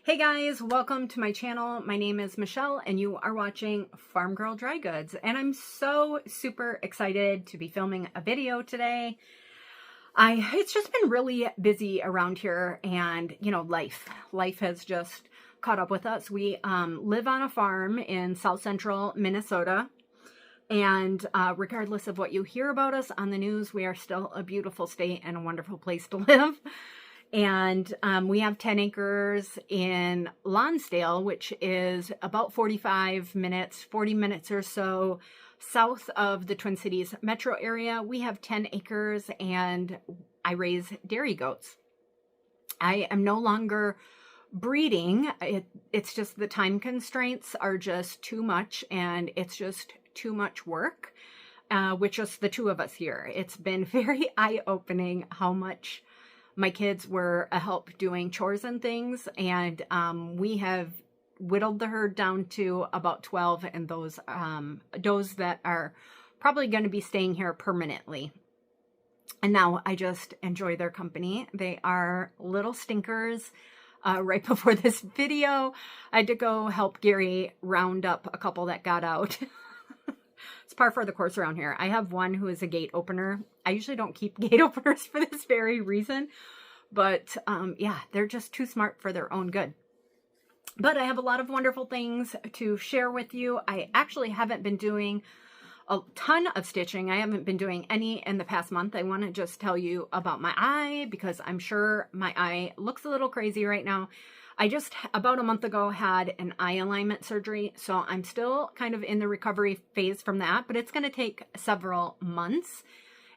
Hey guys, welcome to my channel. My name is Michelle and you are watching Farm Girl Dry Goods, and I'm so super excited to be filming a video today. It's just been really busy around here, and you know, life has just caught up with us. We live on a farm in south central Minnesota, and regardless of what you hear about us on the news, we are still a beautiful state and a wonderful place to live. And we have 10 acres in Lonsdale, which is about 40 minutes or so south of the Twin Cities metro area. We have 10 acres and I raise dairy goats. I am no longer breeding. It's just the time constraints are just too much, and it's just too much work with just the two of us here. It's been very eye-opening how much my kids were a help doing chores and things, and we have whittled the herd down to about 12, and those that are probably going to be staying here permanently. And now I just enjoy their company. They are little stinkers. Right before this video, I had to go help Gary round up a couple that got out. It's par for the course around here. I have one who is a gate opener. I usually don't keep gate openers for this very reason, but yeah, they're just too smart for their own good. But I have a lot of wonderful things to share with you. I actually haven't been doing a ton of stitching. I haven't been doing any in the past month. I want to just tell you about my eye, because I'm sure my eye looks a little crazy right now. I just about a month ago had an eye alignment surgery, so I'm still kind of in the recovery phase from that, but it's going to take several months,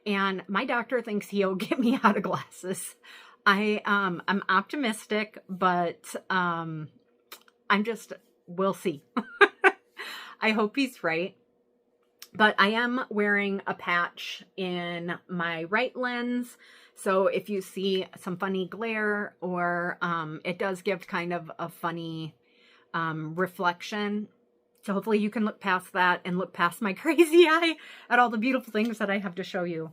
and my doctor thinks he'll get me out of glasses. I'm optimistic, but we'll see. I hope he's right. But I am wearing a patch in my right lens, so if you see some funny glare, or it does give kind of a funny reflection. So hopefully you can look past that and look past my crazy eye at all the beautiful things that I have to show you.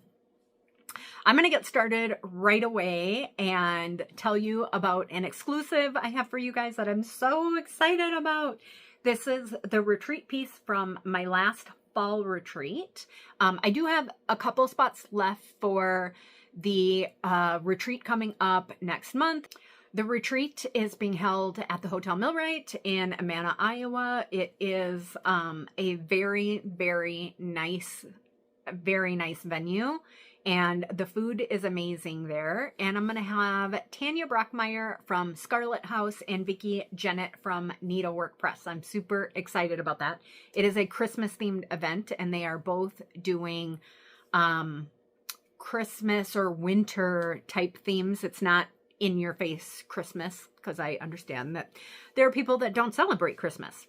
I'm going to get started right away and tell you about an exclusive I have for you guys that I'm so excited about. This is the retreat piece from my last fall retreat. I do have a couple spots left for the retreat coming up next month. The retreat is being held at the Hotel Millwright in Amana, Iowa. It is a very, very nice venue, and the food is amazing there. And I'm going to have Tanya Brockmeyer from Scarlet House and Vicki Jeannette from Needlework Press. I'm super excited about that. It is a Christmas themed event, and they are both doing Christmas or winter type themes. It's not in your face Christmas, because I understand that there are people that don't celebrate Christmas.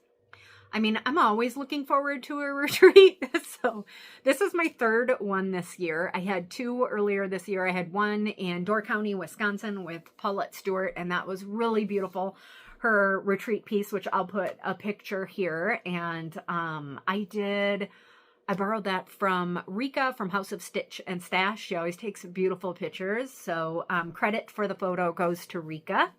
I mean, I'm always looking forward to a retreat. So this is my third one this year. I had two earlier this year. I had one in Door County, Wisconsin with Paulette Stewart, and that was really beautiful. Her retreat piece, which I'll put a picture here. And I borrowed that from Rika from House of Stitch and Stash. She always takes beautiful pictures. So credit for the photo goes to Rika.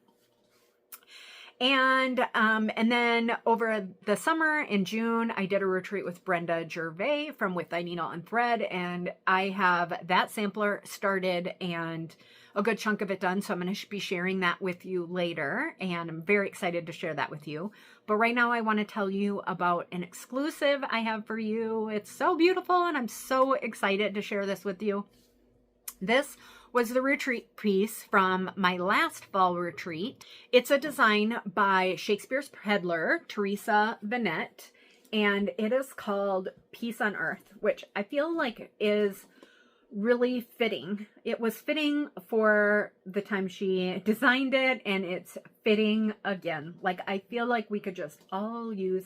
And then over the summer in June, I did a retreat with Brenda Gervais from With Thy Needle and Thread, and I have that sampler started and a good chunk of it done. So I'm going to be sharing that with you later, and I'm very excited to share that with you. But right now I want to tell you about an exclusive I have for you. It's so beautiful, and I'm so excited to share this with you. This was the retreat piece from my last fall retreat. It's a design by Shakespeare's peddler, Teresa Bennett, and it is called Peace on Earth, which I feel like is really fitting. It was fitting for the time she designed it, and it's fitting again. Like, I feel like we could just all use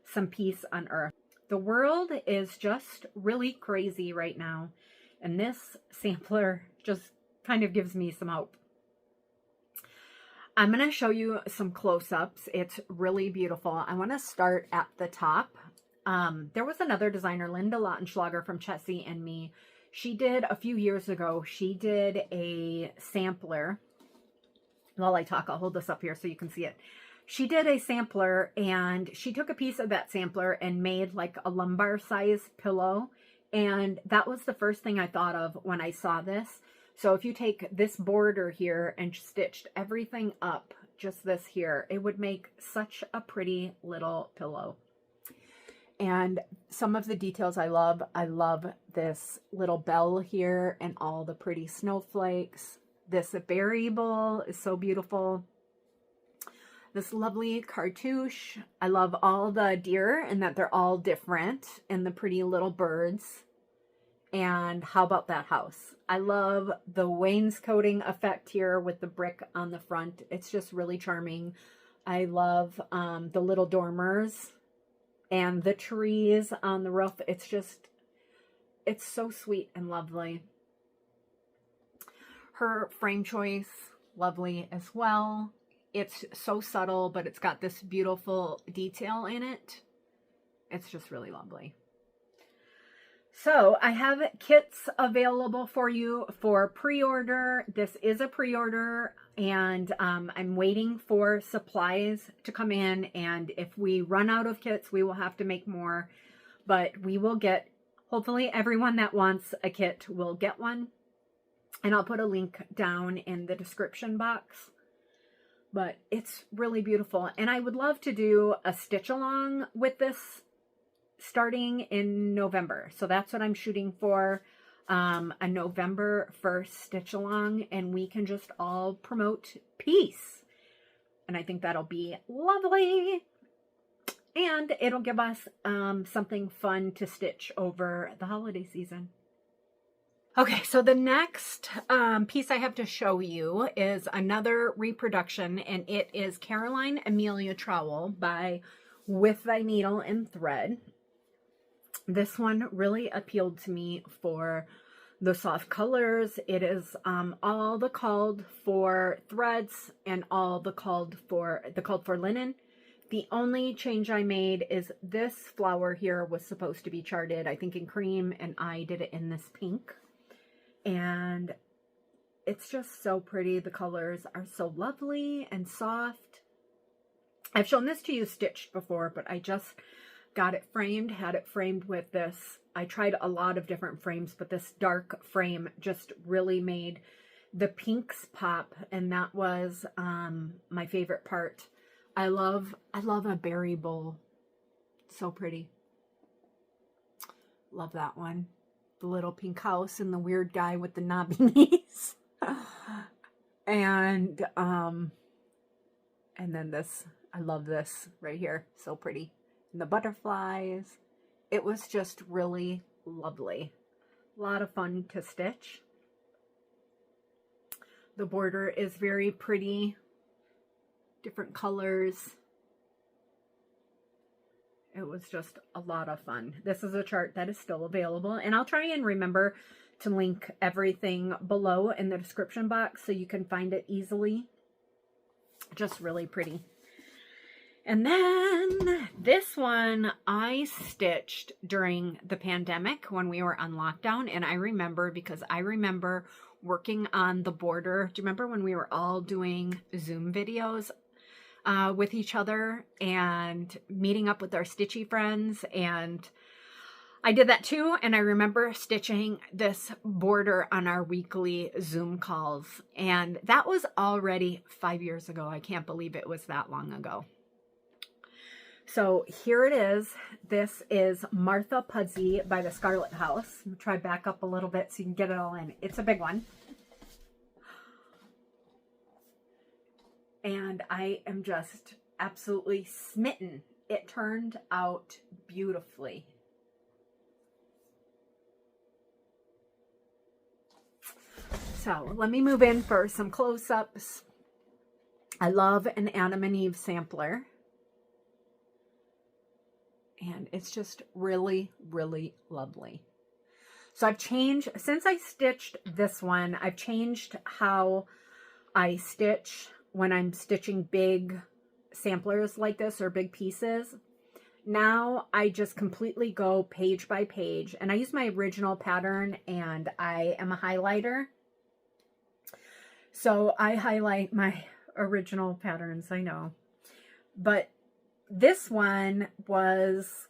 some peace on Earth. The world is just really crazy right now, and this sampler just kind of gives me some hope. I'm going to show you some close-ups. It's really beautiful. I want to start at the top. There was another designer, Linda Lautenschlager from Chessy and Me. She did a few years ago, she did a sampler While I talk, I'll hold this up here so you can see it. She did a sampler, and she took a piece of that sampler and made like a lumbar size pillow. And that was the first thing I thought of when I saw this. So if you take this border here and stitched everything up, just this here, it would make such a pretty little pillow. And some of the details I love this little bell here and all the pretty snowflakes. This variable is so beautiful. This lovely cartouche. I love all the deer and that they're all different, and the pretty little birds. And how about that house? I love the wainscoting effect here with the brick on the front. It's just really charming. I love the little dormers and the trees on the roof. It's so sweet and lovely. Her frame choice, lovely as well. It's so subtle, but it's got this beautiful detail in it. It's just really lovely. So I have kits available for you for pre-order. This is a pre-order, and I'm waiting for supplies to come in. And if we run out of kits, we will have to make more. But we will get, hopefully everyone that wants a kit will get one. And I'll put a link down in the description box. But it's really beautiful. And I would love to do a stitch along with this starting in November. So that's what I'm shooting for, a November 1st stitch along, and we can just all promote peace. And I think that'll be lovely. And it'll give us something fun to stitch over the holiday season. Okay, so the next piece I have to show you is another reproduction, and it is Caroline Amelia Trowell by With Thy Needle and Thread. This one really appealed to me for the soft colors. It is all the called for threads and all the called for linen. The only change I made is this flower here was supposed to be charted, I think in cream, and I did it in this pink. And it's just so pretty. The colors are so lovely and soft. I've shown this to you stitched before, but I just got it framed, had it framed with this. I tried a lot of different frames, but this dark frame just really made the pinks pop, and that was my favorite part. I love a berry bowl. So pretty. Love that one. The little pink house and the weird guy with the knobby knees. And then this, I love this right here. So pretty. And the butterflies. It was just really lovely. A lot of fun to stitch. The border is very pretty. Different colors. It was just a lot of fun. This is a chart that is still available, and I'll try and remember to link everything below in the description box so you can find it easily. Just really pretty. And then this one I stitched during the pandemic when we were on lockdown, and I remember because I remember working on the border. Do you remember when we were all doing Zoom videos with each other and meeting up with our stitchy friends? And I did that too, and I remember stitching this border on our weekly Zoom calls, and that was already 5 years ago. I can't believe it was that long ago. So here it is. This is Martha Pudsey by the Scarlet House. I'm gonna try back up a little bit so you can get it all in. It's a big one. And I am just absolutely smitten. It turned out beautifully. So let me move in for some close-ups. I love an Adam and Eve sampler. And it's just really, really lovely. So I've changed, since I stitched this one, I've changed how I stitch when I'm stitching big samplers like this or big pieces. Now I just completely go page by page, and I use my original pattern, and I am a highlighter. So I highlight my original patterns, I know. But this one was,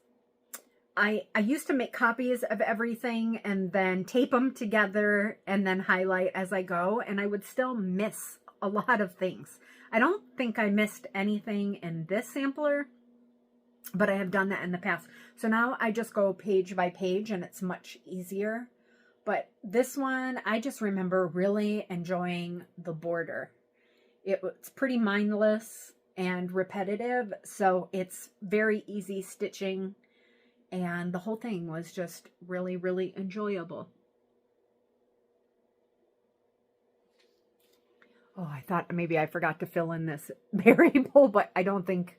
I used to make copies of everything and then tape them together and then highlight as I go, and I would still miss a lot of things. I don't think I missed anything in this sampler, but I have done that in the past. So now I just go page by page and it's much easier. But this one, I just remember really enjoying the border. It's pretty mindless and repetitive, so it's very easy stitching, and the whole thing was just really, really enjoyable. Oh, I thought maybe I forgot to fill in this variable, but I don't think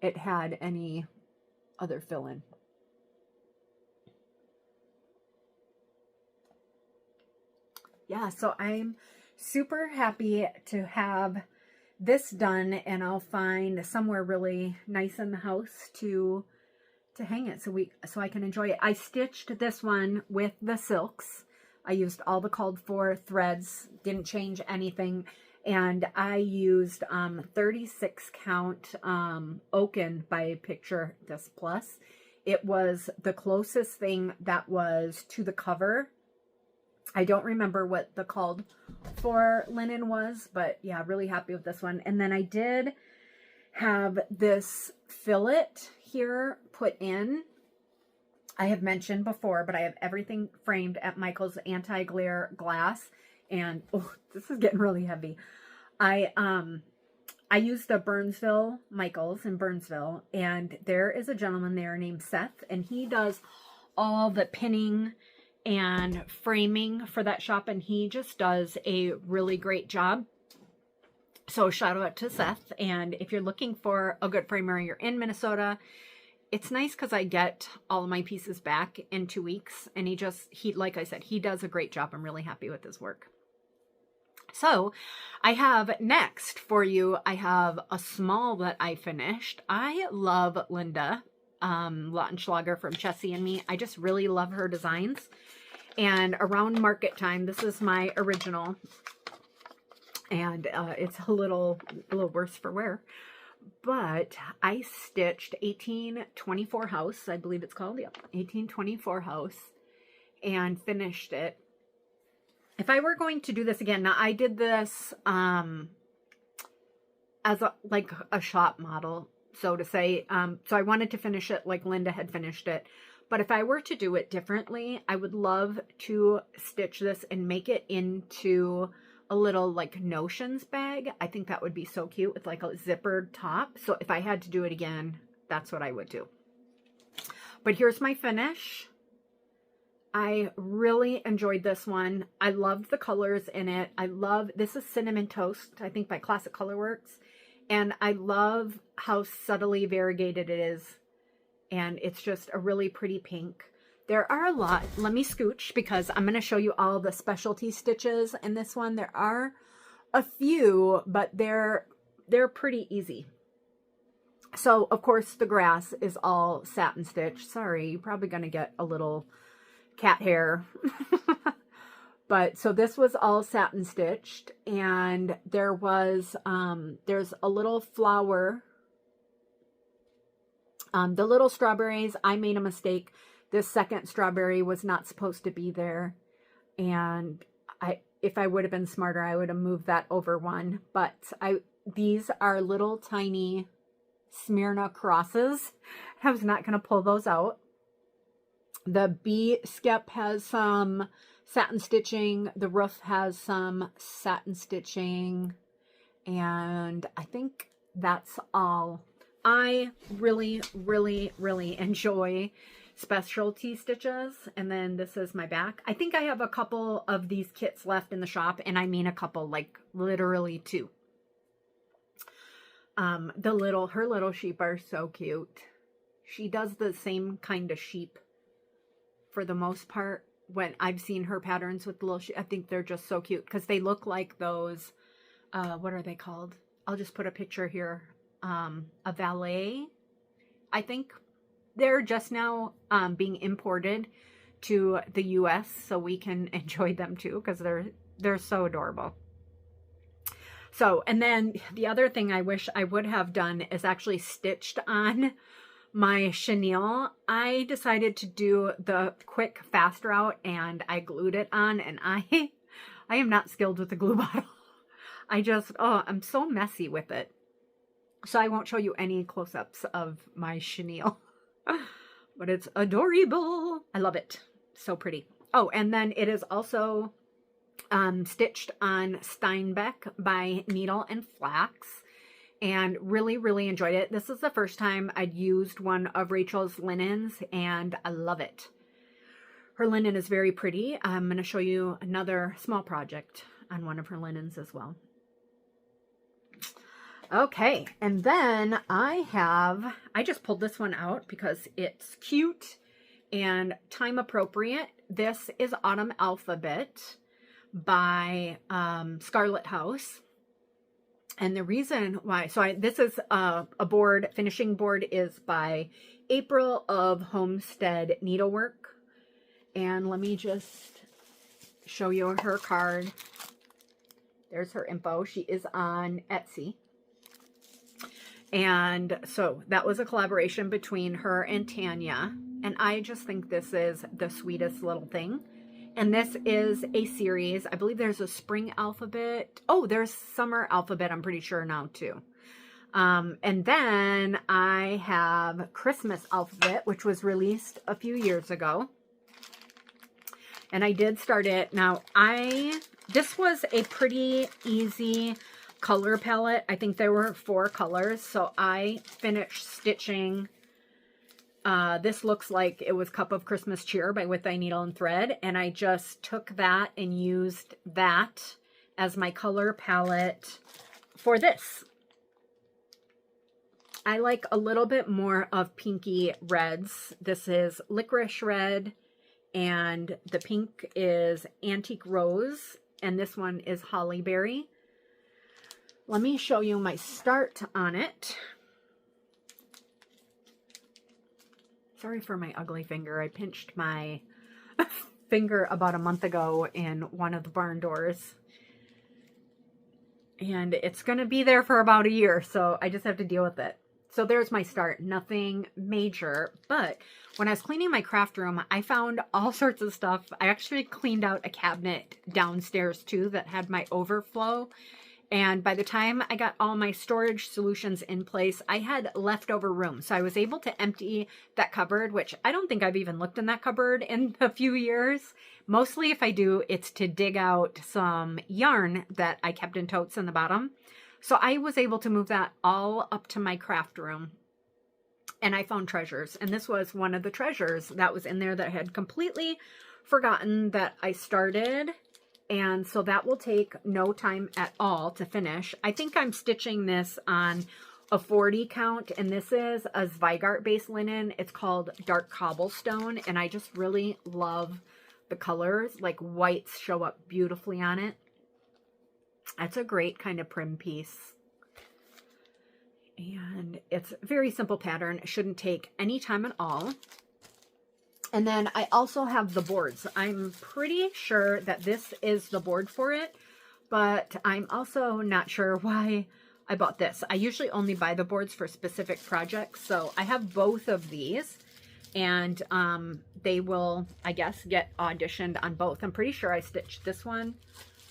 it had any other fill-in. Yeah, so I'm super happy to have this done, and I'll find somewhere really nice in the house to hang it so I can enjoy it. I stitched this one with the silks. I used all the called for threads, didn't change anything, and I used 36 count Oaken by Picture This Plus. It was the closest thing that was to the cover. I don't remember what the called for linen was, but yeah, really happy with this one. And then I did have this fillet here put in. I have mentioned before, but I have everything framed at Michael's anti-glare glass. And oh, this is getting really heavy. I used the Burnsville, Michael's in Burnsville, and there is a gentleman there named Seth, and he does all the pinning and framing for that shop, and he just does a really great job. So shout out to Seth. And if you're looking for a good framer, you're in Minnesota, it's nice because I get all of my pieces back in 2 weeks, and he like I said, he does a great job. I'm really happy with his work. So I have next for you, I have a small that I finished. I love Linda Lautenschlager from Chessie and Me. I just really love her designs. And around market time, this is my original, and it's a little worse for wear, but I stitched 1824 House, I believe it's called, yep, 1824 House, and finished it. If I were going to do this again, now I did this as like a shop model, so to say, so I wanted to finish it like Linda had finished it. But if I were to do it differently, I would love to stitch this and make it into a little like notions bag. I think that would be so cute with like a zippered top. So if I had to do it again, that's what I would do. But here's my finish. I really enjoyed this one. I loved the colors in it. This is Cinnamon Toast, I think by Classic Colorworks. And I love how subtly variegated it is. And it's just a really pretty pink. There are a lot. Let me scooch because I'm going to show you all the specialty stitches in this one. There are a few, but they're pretty easy. So, of course, the grass is all satin stitch. Sorry, you're probably going to get a little cat hair. But, so this was all satin stitched. And there was, there's a little flower. The little strawberries, I made a mistake. This second strawberry was not supposed to be there. And if I would have been smarter, I would have moved that over one. But these are little tiny Smyrna crosses. I was not going to pull those out. The bee skep has some satin stitching. The roof has some satin stitching. And I think that's all. I really, really, really enjoy specialty stitches. And then this is my back. I think I have a couple of these kits left in the shop, and I mean a couple, like literally 2. Her little sheep are so cute. She does the same kind of sheep for the most part. When I've seen her patterns with the little sheep, I think they're just so cute because they look like those, what are they called? I'll just put a picture here. A valet, I think. They're just now being imported to the US so we can enjoy them too because they're so adorable. So, and then the other thing I wish I would have done is actually stitched on my chenille. I decided to do the quick, fast route, and I glued it on, and I am not skilled with the glue bottle. I'm so messy with it. So I won't show you any close-ups of my chenille, but it's adorable. I love it. So pretty. Oh, and then it is also stitched on Steinbeck by Needle and Flax, and really, really enjoyed it. This is the first time I'd used one of Rachel's linens, and I love it. Her linen is very pretty. I'm going to show you another small project on one of her linens as well. Okay, and then I just pulled this one out because it's cute and time appropriate. This is Autumn Alphabet by Scarlet House. And the reason why, this is a board, finishing board is by April of Homestead Needlework. And let me just show you her card. There's her info. She is on Etsy. And so that was a collaboration between her and Tanya. And I just think this is the sweetest little thing. And this is a series. I believe there's a spring alphabet. Oh, there's summer alphabet, I'm pretty sure now too. And then I have Christmas alphabet, which was released a few years ago. And I did start it. Now, this was a pretty easy color palette. I think there were 4 colors. So I finished stitching. This looks like it was Cup of Christmas Cheer by With Thy Needle and Thread. And I just took that and used that as my color palette for this. I like a little bit more of pinky reds. This is Licorice Red, and the pink is Antique Rose, and this one is Holly Berry. Let me show you my start on it. Sorry for my ugly finger. I pinched my finger about a month ago in one of the barn doors. And it's going to be there for about a year, so I just have to deal with it. So there's my start. Nothing major, but when I was cleaning my craft room, I found all sorts of stuff. I actually cleaned out a cabinet downstairs too that had my overflow. And by the time I got all my storage solutions in place, I had leftover room. So I was able to empty that cupboard, which I don't think I've even looked in that cupboard in a few years. Mostly if I do, it's to dig out some yarn that I kept in totes in the bottom. So I was able to move that all up to my craft room. And I found treasures. And this was one of the treasures that was in there that I had completely forgotten that I started. And so that will take no time at all to finish. I think I'm stitching this on a 40 count, and this is a Zweigart base linen. It's called Dark Cobblestone, and I just really love the colors. Like whites show up beautifully on it. That's a great kind of prim piece. And it's a very simple pattern. It shouldn't take any time at all. And then I also have the boards. I'm pretty sure that this is the board for it, but I'm also not sure why I bought this. I usually only buy the boards for specific projects, so I have both of these, and they will, I guess, get auditioned on both. I'm pretty sure I stitched this one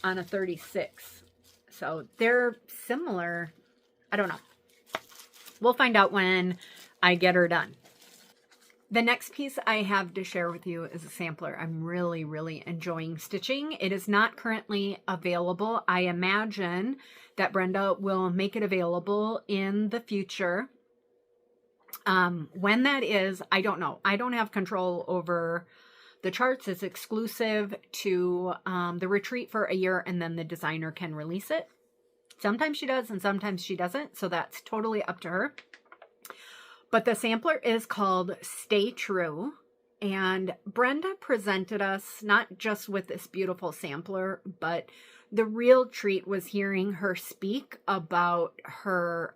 on a 36, so they're similar. I don't know. We'll find out when I get her done. The next piece I have to share with you is a sampler. I'm really, really enjoying stitching. It is not currently available. I imagine that Brenda will make it available in the future. When that is, I don't know. I don't have control over the charts. It's exclusive to the retreat for a year, and then the designer can release it. Sometimes she does and sometimes she doesn't, so that's totally up to her. But the sampler is called Stay True, and Brenda presented us not just with this beautiful sampler, but the real treat was hearing her speak about her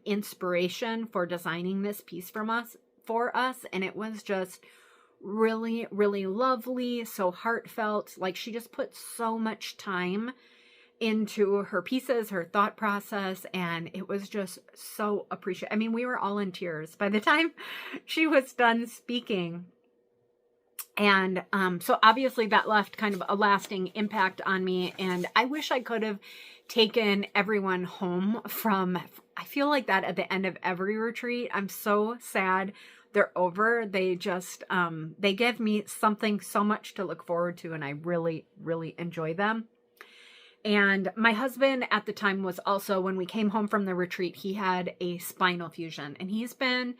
inspiration for designing this piece for us, and it was just really, really lovely, so heartfelt. Like, she just put so much time into her pieces, her thought process, and it was just so appreciated. I mean, we were all in tears by the time she was done speaking. And so obviously that left kind of a lasting impact on me, and I wish I could have taken everyone home from, I feel like that at the end of every retreat. I'm so sad they're over. They just, they give me something so much to look forward to, and I really, really enjoy them. And my husband at the time was also, when we came home from the retreat, he had a spinal fusion, and he's been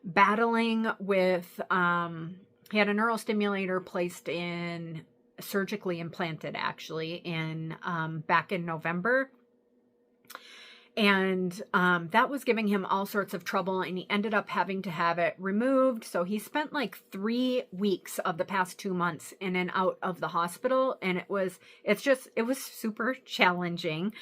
battling with, he had a neurostimulator placed in, surgically implanted actually, in, back in November. And that was giving him all sorts of trouble, and he ended up having to have it removed. So he spent like 3 weeks of the past 2 months in and out of the hospital. And it was super challenging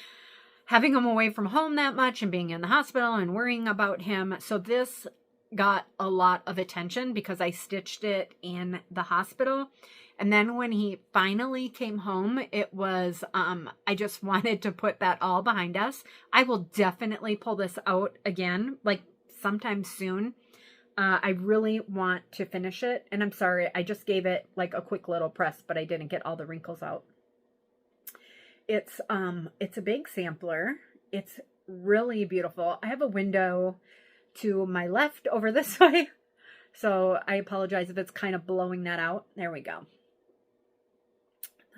having him away from home that much and being in the hospital and worrying about him. So this got a lot of attention because I stitched it in the hospital. And then when he finally came home, it was, I just wanted to put that all behind us. I will definitely pull this out again, like sometime soon. I really want to finish it. And I'm sorry, I just gave it like a quick little press, but I didn't get all the wrinkles out. It's a big sampler. It's really beautiful. I have a window to my left over this way, so I apologize if it's kind of blowing that out. There we go.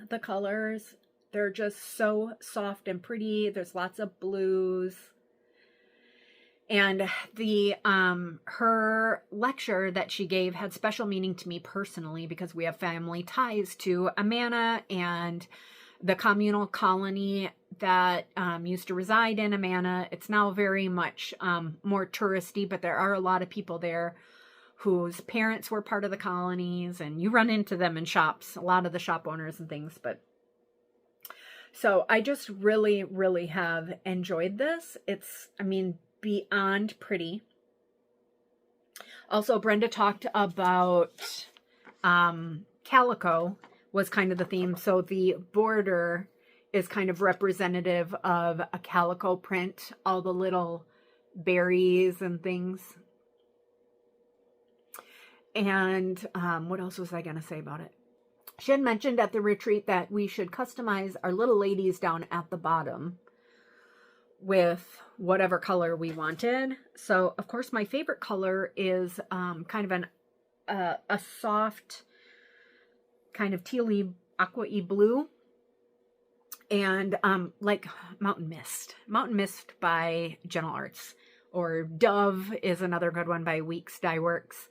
The colors, they're just so soft and pretty. There's lots of blues. And the her lecture that she gave had special meaning to me personally because we have family ties to Amana and the communal colony that used to reside in Amana. It's now very much more touristy, but there are a lot of people there whose parents were part of the colonies, and you run into them in shops, a lot of the shop owners and things. But so I just really, really have enjoyed this. It's, I mean, beyond pretty. Also, Brenda talked about calico was kind of the theme. So the border is kind of representative of a calico print, all the little berries and things. And what else was I going to say about it? She had mentioned at the retreat that we should customize our little ladies down at the bottom with whatever color we wanted. So, of course, my favorite color is kind of a soft, kind of tealy, aqua-y blue. And like Mountain Mist. Mountain Mist by Gentle Arts. Or Dove is another good one by Weeks Dye Works.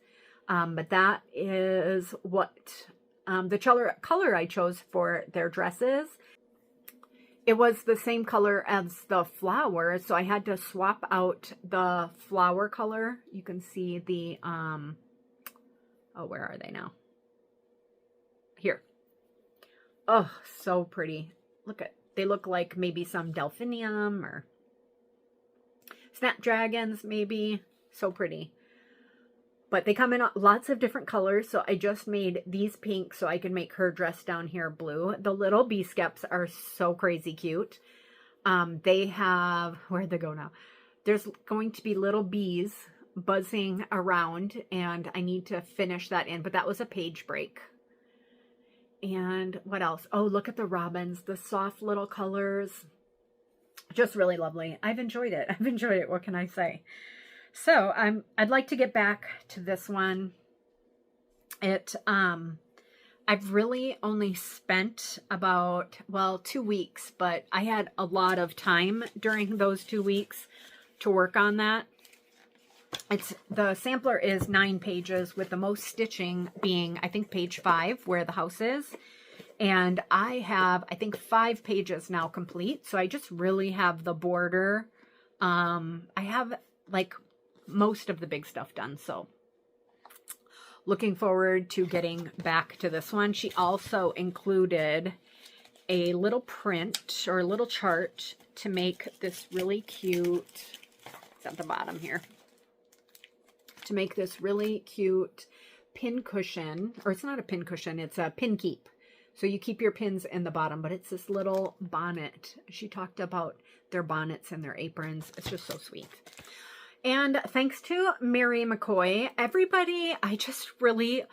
But that is what the color I chose for their dresses. It was the same color as the flower, so I had to swap out the flower color. You can see the, oh, where are they now? Here. Oh, so pretty. They look like maybe some delphinium or snapdragons, maybe. So pretty. But they come in lots of different colors, so I just made these pink so I can make her dress down here blue. The little bee skeps are so crazy cute. They have, where'd they go now? There's going to be little bees buzzing around, and I need to finish that in, but that was a page break. And what else? Oh, look at the robins, the soft little colors. Just really lovely. I've enjoyed it. I've enjoyed it. What can I say? So I'd like to get back to this one. I've really only spent about, well, 2 weeks, but I had a lot of time during those 2 weeks to work on that. The sampler is 9 pages with the most stitching being, I think, page 5 where the house is. And I have, I think, 5 pages now complete. So I just really have the border. I have like most of the big stuff done. So looking forward to getting back to this one. She also included a little print or a little chart to make this really cute, it's at the bottom here, to make this really cute pin cushion, or it's not a pin cushion, it's a pin keep. So you keep your pins in the bottom, but it's this little bonnet. She talked about their bonnets and their aprons. It's just so sweet. And thanks to Mary McCoy, everybody, I just really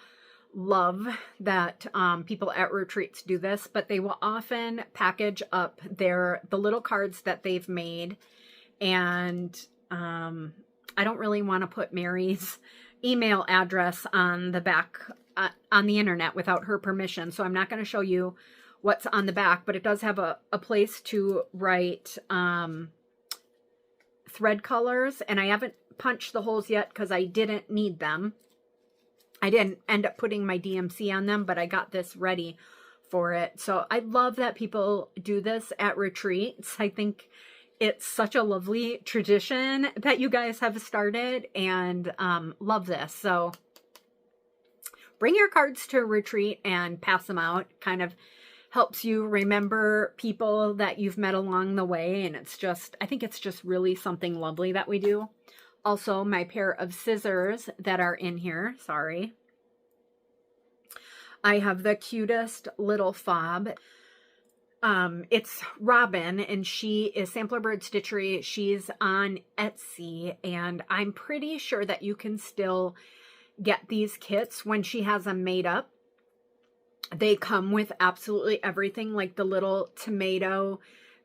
love that people at retreats do this, but they will often package up the little cards that they've made. And I don't really want to put Mary's email address on the back on the internet without her permission. So I'm not going to show you what's on the back, but it does have a place to write thread colors, and I haven't punched the holes yet because I didn't need them. I didn't end up putting my DMC on them, but I got this ready for it. So I love that people do this at retreats. I think it's such a lovely tradition that you guys have started, and love this. So bring your cards to a retreat and pass them out. Kind of helps you remember people that you've met along the way. And it's just, I think it's just really something lovely that we do. Also, my pair of scissors that are in here, sorry. I have the cutest little fob. It's Robin, and she is Sampler Bird Stitchery. She's on Etsy, and I'm pretty sure that you can still get these kits when she has them made up. They come with absolutely everything, like the little tomato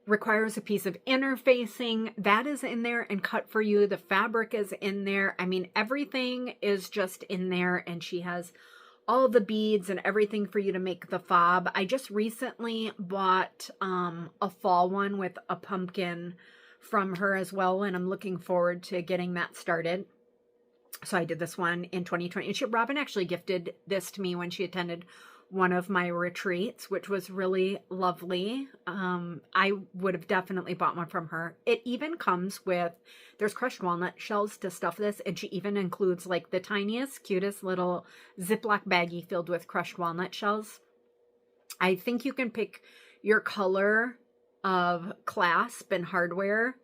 requires a piece of interfacing. That is in there and cut for you. The fabric is in there. I mean, everything is just in there, and she has all the beads and everything for you to make the fob. I just recently bought a fall one with a pumpkin from her as well, and I'm looking forward to getting that started. So I did this one in 2020. And Robin actually gifted this to me when she attended one of my retreats, which was really lovely. I would have definitely bought one from her. It even comes with, there's crushed walnut shells to stuff this, and she even includes like the tiniest, cutest little Ziploc baggie filled with crushed walnut shells. I think you can pick your color of clasp and hardware,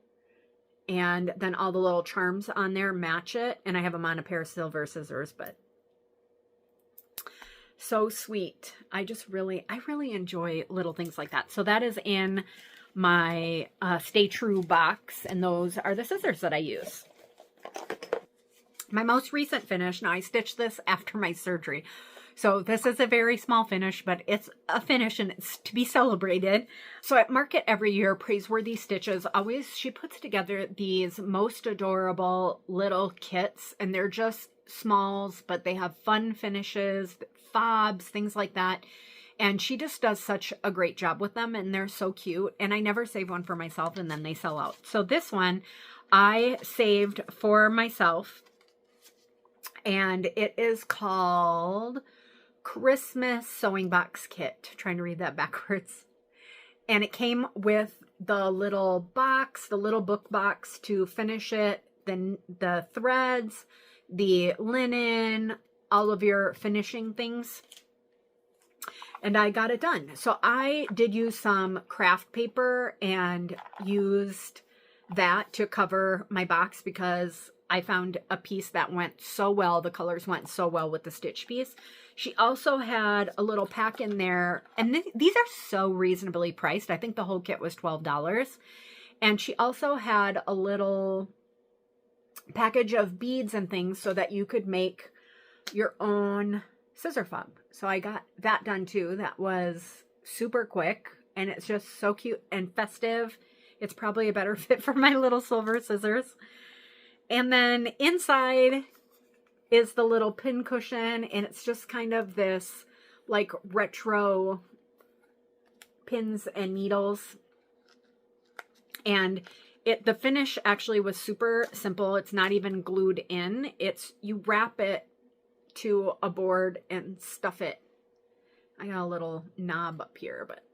and then all the little charms on there match it. And I have them on a pair of silver scissors, but so sweet. I really enjoy little things like that. So that is in my Stay True box, and those are the scissors that I use. My most recent finish, now I stitched this after my surgery, so this is a very small finish, but it's a finish and it's to be celebrated. So at market every year, Praiseworthy Stitches she puts together these most adorable little kits, and they're just smalls, but they have fun finishes, fobs, things like that. And she just does such a great job with them, and they're so cute. And I never save one for myself, and then they sell out. So this one I saved for myself, and it is called Christmas Sewing Box Kit. Trying to read that backwards. And it came with the little box, the little book box to finish it, then the threads, the linen, all of your finishing things. And I got it done. So I did use some craft paper and used that to cover my box because I found a piece that went so well. The colors went so well with the stitch piece. She also had a little pack in there, and these are so reasonably priced. I think the whole kit was $12. And she also had a little package of beads and things so that you could make your own scissor fob. So I got that done too. That was super quick, and it's just so cute and festive. It's probably a better fit for my little silver scissors. And then inside is the little pin cushion, and it's just kind of this like retro pins and needles. And the finish actually was super simple. It's not even glued in. You wrap it to a board and stuff it. I got a little knob up here, but.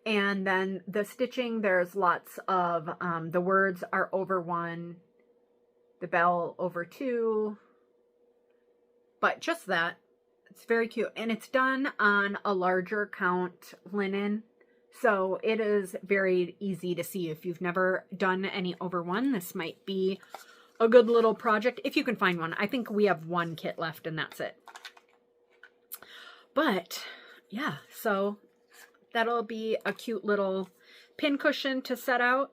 And then the stitching, there's lots of, the words are over 1, the bell over 2, but just that. It's very cute. And it's done on a larger count linen. So it is very easy to see. If you've never done any over 1, this might be a good little project if you can find one. I think we have one kit left and that's it. But yeah, so that'll be a cute little pin cushion to set out.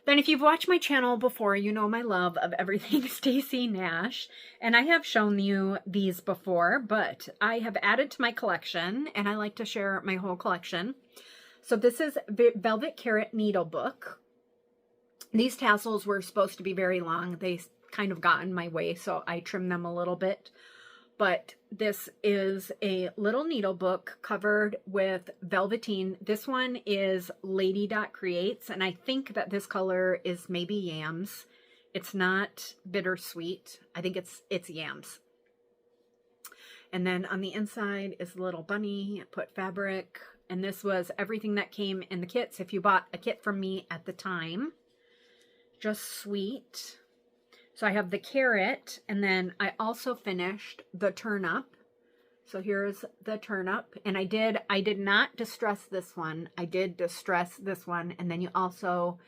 Then if you've watched my channel before, you know my love of everything Stacy Nash. And I have shown you these before, but I have added to my collection and I like to share my whole collection. So this is Velvet Carrot Needlebook. These tassels were supposed to be very long. They kind of got in my way, so I trimmed them a little bit. But this is a little needle book covered with velveteen. This one is Lady Dot Creates, and I think that this color is maybe yams. It's not bittersweet. I think it's yams. And then on the inside is a little bunny. I put fabric, and this was everything that came in the kits. If you bought a kit from me at the time, just sweet. So I have the carrot, and then I also finished the turnip. So here's the turnip, and I did not distress this one. I did distress this one, and then you also,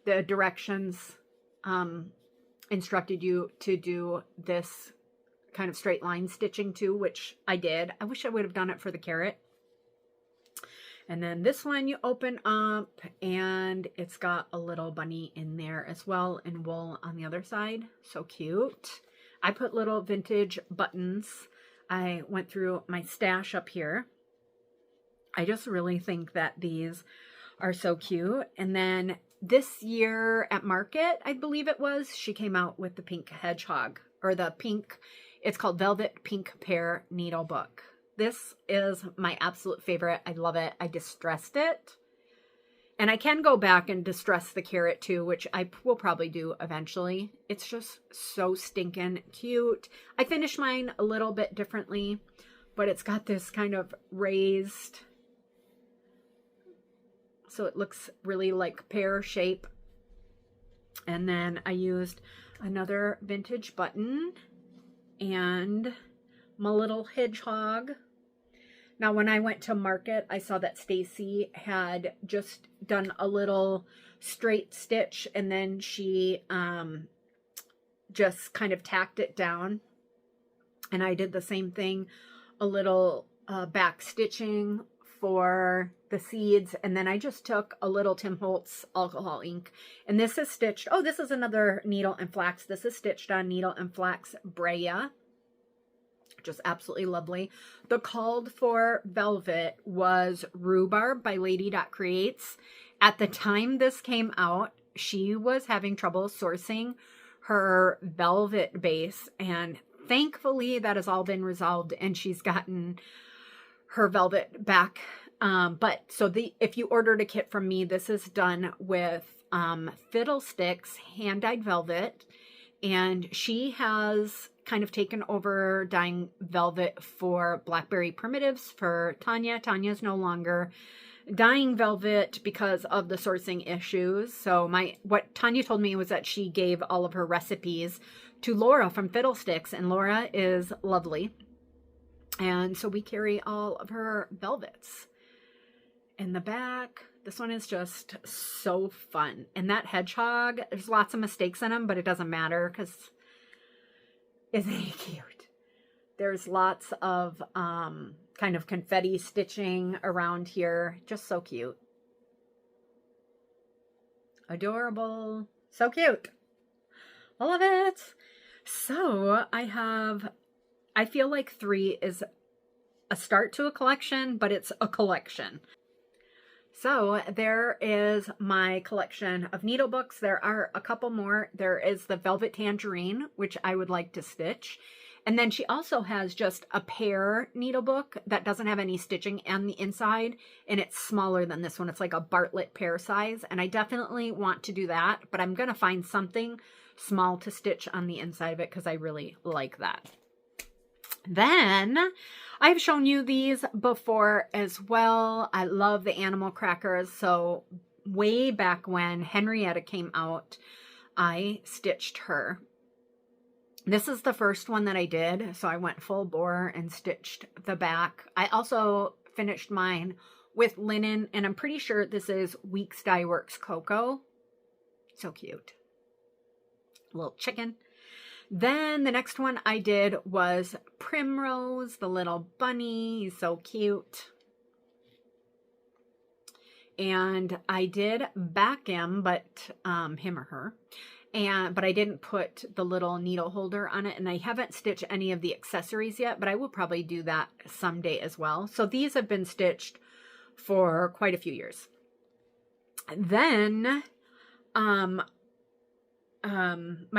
the directions instructed you to do this kind of straight line stitching too, which I did. I wish I would have done it for the carrot. And then this one you open up and it's got a little bunny in there as well and wool on the other side. So cute. I put little vintage buttons. I went through my stash up here. I just really think that these are so cute. And then this year at Market, I believe it was, she came out with the pink hedgehog, or the pink, it's called Velvet Pink Pear Needle Book. This is my absolute favorite. I love it. I distressed it. And I can go back and distress the carrot too, which I will probably do eventually. It's just so stinking cute. I finished mine a little bit differently, but it's got this kind of raised, so it looks really like pear shape. And then I used another vintage button and my little hedgehog. Now, when I went to Market, I saw that Stacy had just done a little straight stitch, and then she just kind of tacked it down. And I did the same thing, a little back stitching for the seeds, and then I just took a little Tim Holtz alcohol ink, and this is stitched. Oh, this is another needle and flax. This is stitched on needle and flax Brea. Just absolutely lovely. The called for velvet was Rhubarb by Lady Dot Creates. At the time this came out, she was having trouble sourcing her velvet base, and thankfully that has all been resolved and she's gotten her velvet back. But so if you ordered a kit from me, this is done with Fiddlesticks hand-dyed velvet, and she has kind of taken over dyeing velvet for Blackberry Primitives for Tanya. Tanya's no longer dyeing velvet because of the sourcing issues. So what Tanya told me was that she gave all of her recipes to Laura from Fiddlesticks, and Laura is lovely. And so we carry all of her velvets. In the back, this one is just so fun. And that hedgehog, there's lots of mistakes in him, but it doesn't matter because isn't he cute? There's lots of kind of confetti stitching around here. Just so cute. Adorable. So cute. I love it. So I feel like 3 is a start to a collection, but it's a collection. So there is my collection of needle books. There are a couple more. There is the Velvet Tangerine, which I would like to stitch. And then she also has just a pear needle book that doesn't have any stitching on the inside, and it's smaller than this one. It's like a Bartlett pear size, and I definitely want to do that, but I'm going to find something small to stitch on the inside of it because I really like that. Then I've shown you these before as well. I love the animal crackers. So way back when Henrietta came out, I stitched her. This is the first one that I did. So I went full bore and stitched the back. I also finished mine with linen, and I'm pretty sure this is Weeks Dye Works Cocoa. So cute. little chicken. Then the next one I did was Primrose, the little bunny. He's so cute. And I did back him, but him or her. But I didn't put the little needle holder on it, and I haven't stitched any of the accessories yet, but I will probably do that someday as well. So these have been stitched for quite a few years. Then my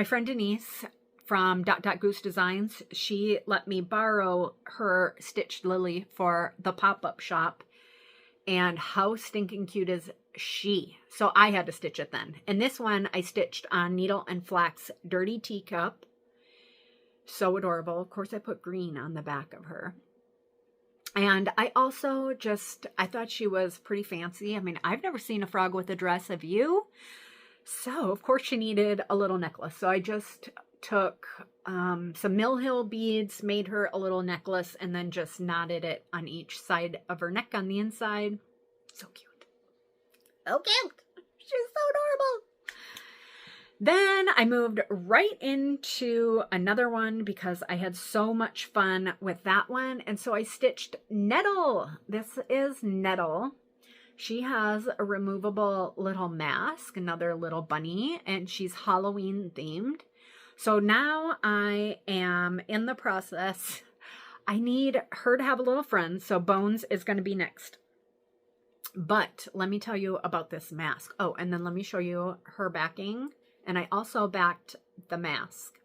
friend Denise from Dot Goose Designs, she let me borrow her stitched lily for the pop-up shop, and how stinking cute is she? So I had to stitch it then. And this one I stitched on Needle and Flax Dirty Teacup. So adorable. Of course, I put green on the back of her. And I also I thought she was pretty fancy. I mean, I've never seen a frog with a dress, have you? So, of course, she needed a little necklace. So I just took some Mill Hill beads, made her a little necklace, and then just knotted it on each side of her neck on the inside. So cute. So cute. She's so adorable. Then I moved right into another one because I had so much fun with that one. And so I stitched Nettle. This is Nettle. She has a removable little mask, another little bunny, and she's Halloween themed. So now I am in the process. I need her to have a little friend. So Bones is going to be next. But let me tell you about this mask. Oh, and then let me show you her backing. And I also backed the mask.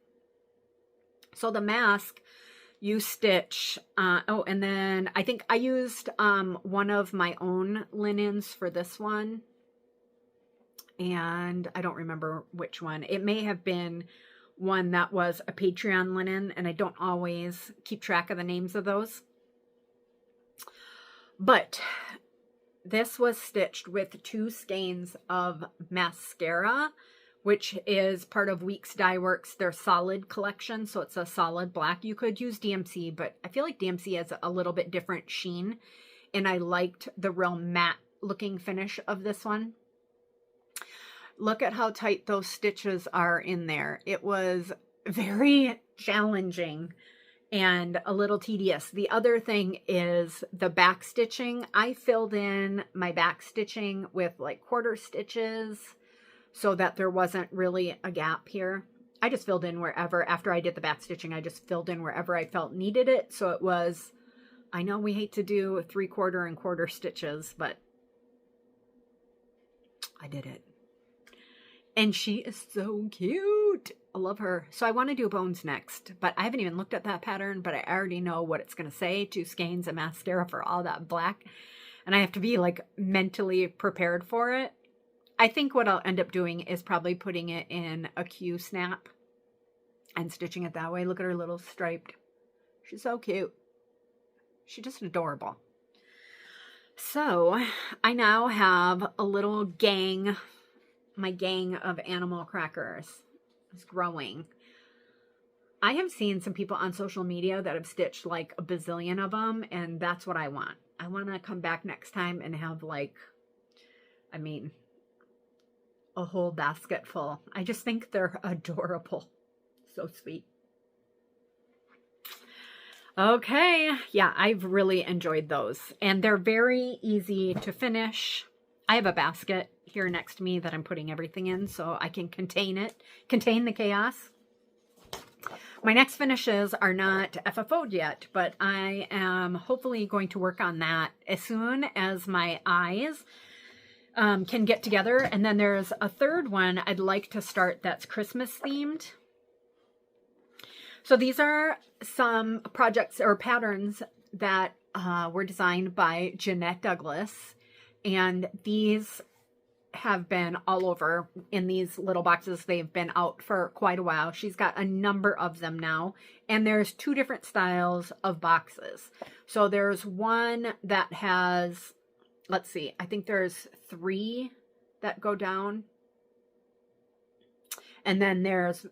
So the mask, you stitch, oh, and then I think I used one of my own linens for this one. And I don't remember which one. It may have been one that was a Patreon linen, and I don't always keep track of the names of those. But this was stitched with 2 skeins of mascara, which is part of Weeks Dye Works, their solid collection. So it's a solid black. You could use DMC, but I feel like DMC has a little bit different sheen. And I liked the real matte looking finish of this one. Look at how tight those stitches are in there. It was very challenging and a little tedious. The other thing is the back stitching. I filled in my back stitching with like quarter stitches so that there wasn't really a gap here. I just filled in wherever, after I did the back stitching, I just filled in wherever I felt needed it. So it was, I know we hate to do 3/4 and quarter stitches, but I did it. And she is so cute. I love her. So I want to do Bones next, but I haven't even looked at that pattern, but I already know what it's going to say. 2 skeins of mascara for all that black. And I have to be like mentally prepared for it. I think what I'll end up doing is probably putting it in a Q snap and stitching it that way. Look at her little striped. She's so cute. She's just adorable. So I now have a little gang. My gang of animal crackers is growing. I have seen some people on social media that have stitched like a bazillion of them, and that's what I want. I want to come back next time and have like, I mean, a whole basket full. I just think they're adorable. So sweet. Okay. Yeah, I've really enjoyed those. And they're very easy to finish. I have a basket here next to me that I'm putting everything in so I can contain the chaos. My next finishes are not FFO'd yet, but I am hopefully going to work on that as soon as my eyes can get together. And then there's a third one I'd like to start that's Christmas themed. So these are some projects or patterns that were designed by Jeannette Douglas. And these have been all over in these little boxes. They've been out for quite a while. She's got a number of them now. And there's 2 different styles of boxes. So there's one that has, let's see, I think there's 3 that go down. And then there's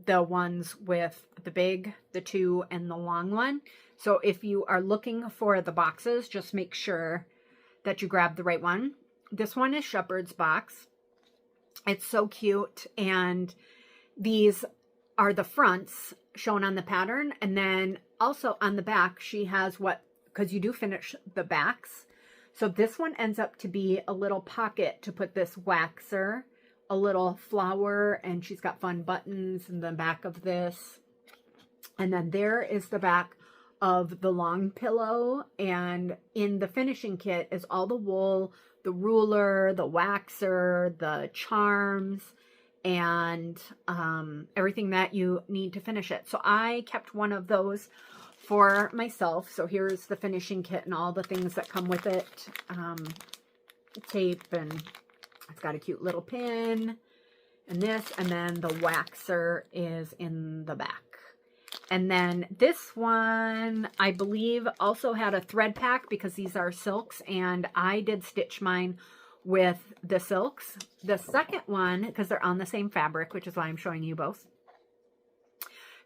the ones with the big, the 2, and the long one. So if you are looking for the boxes, just make sure that you grab the right one. This one is Shepherd's Box. It's so cute, and these are the fronts shown on the pattern. And then also on the back, she has what, because you do finish the backs. So this one ends up to be a little pocket to put this waxer, a little flower, and she's got fun buttons in the back of this. And then there is the back of the long pillow, and in the finishing kit is all the wool, the ruler, the waxer, the charms, and everything that you need to finish it. So I kept one of those for myself. So here's the finishing kit and all the things that come with it. Tape, and it's got a cute little pin and this, and then the waxer is in the back. And then this one, I believe, also had a thread pack because these are silks, and I did stitch mine with the silks. The second one, because they're on the same fabric, which is why I'm showing you both.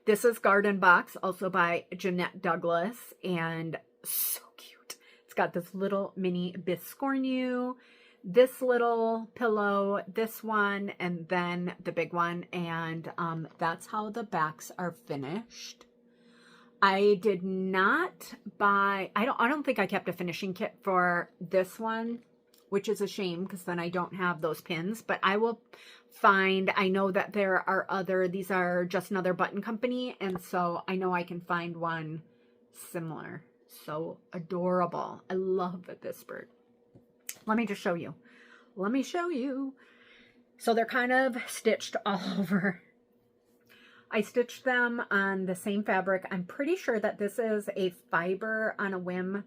This is Garden Box, also by Jeannette Douglas, and so cute. It's got this little mini biscornu, this little pillow, this one, and then the big one, and that's how the backs are finished. I did not buy, I don't think I kept a finishing kit for this one, which is a shame because then I don't have those pins, but I will find, I know that there are other, these are Just Another Button Company, and so I know I can find one similar. So adorable. I love this bird. Let me just show you. Let me show you. So they're kind of stitched all over. I stitched them on the same fabric. I'm pretty sure that this is a fiber on a whim.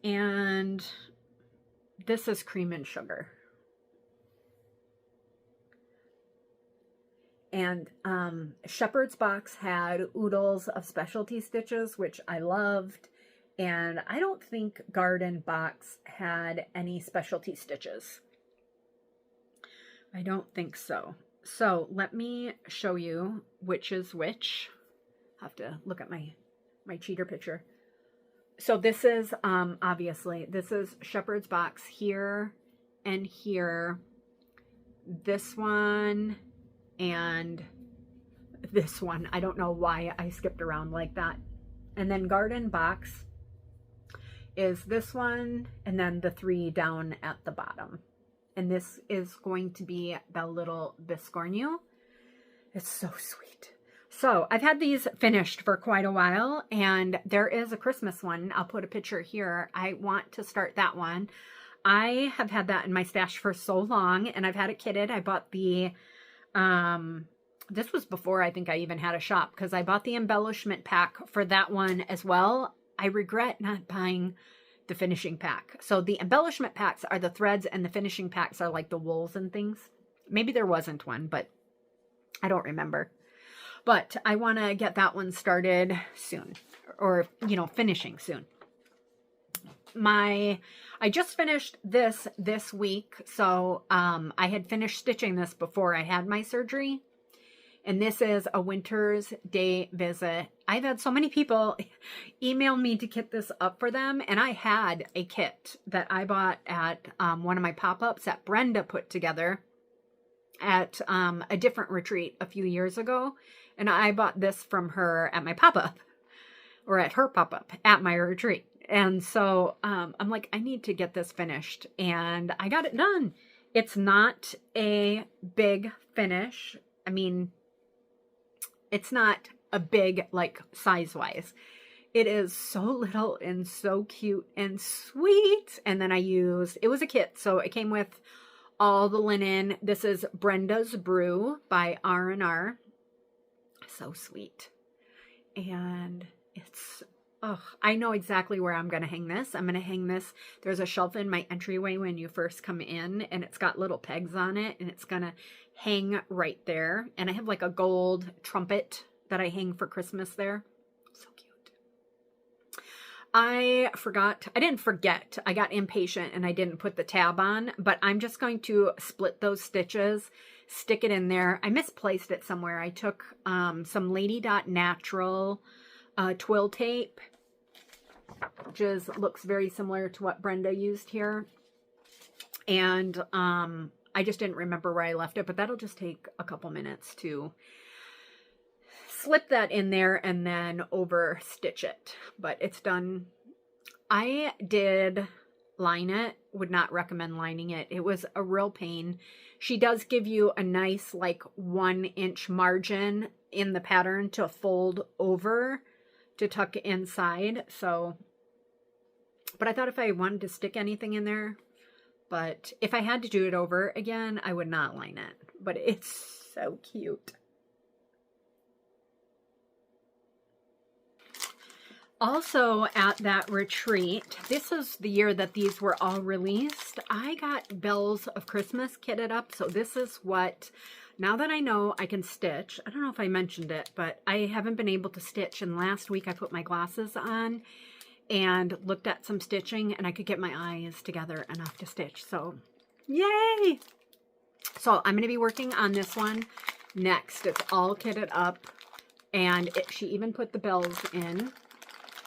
And this is Cream and Sugar. And Shepherd's Box had oodles of specialty stitches, which I loved. And I don't think Garden Box had any specialty stitches. I don't think so. So let me show you which is which. I have to look at my cheater picture. So this is, obviously, this is Shepherd's Box here and here. This one and this one. I don't know why I skipped around like that. And then Garden Box is this one, and then the three down at the bottom. And this is going to be the little biscornu. It's so sweet. So I've had these finished for quite a while, and there is a Christmas one. I'll put a picture here. I want to start that one. I have had that in my stash for so long, and I've had it kitted. I bought the, this was before I think I even had a shop, because I bought the embellishment pack for that one as well. I regret not buying the finishing pack. So the embellishment packs are the threads, and the finishing packs are like the wools and things. Maybe there wasn't one, but I don't remember. But I want to get that one started soon, or, you know, finishing soon. I just finished this week. So I had finished stitching this before I had my surgery. And this is a Winter's Day Visit. I've had so many people email me to kit this up for them. And I had a kit that I bought at one of my pop-ups that Brenda put together at a different retreat a few years ago. And I bought this from her at my pop-up, or at her pop-up at my retreat. And so I'm like, I need to get this finished. And I got it done. It's not a big finish. I mean, it's not a big, like, size-wise. It is so little and so cute and sweet. And then I used, it was a kit, so it came with all the linen. This is Brenda's Brew by R&R. So sweet. And it's, oh, I know exactly where I'm going to hang this. I'm going to hang this. There's a shelf in my entryway when you first come in, and it's got little pegs on it, and it's going to hang right there. And I have like a gold trumpet that I hang for Christmas there. So cute. I didn't forget. I got impatient and I didn't put the tab on, but I'm just going to split those stitches, stick it in there. I misplaced it somewhere. I took some Lady Dot Natural twill tape, which looks very similar to what Brenda used here. And I just didn't remember where I left it, but that'll just take a couple minutes to slip that in there and then over stitch it. But it's done. I did line it, would not recommend lining it. It was a real pain. She does give you a nice like 1-inch margin in the pattern to fold over to tuck inside. So, but I thought if I wanted to stick anything in there, but if I had to do it over again, I would not line it. But it's so cute. Also at that retreat, this is the year that these were all released, I got Bells of Christmas kitted up. So this is what, now that I know I can stitch, I don't know if I mentioned it, but I haven't been able to stitch. And last week I put my glasses on and looked at some stitching and I could get my eyes together enough to stitch. So yay! So I'm going to be working on this one next. It's all kitted up and she even put the bells in.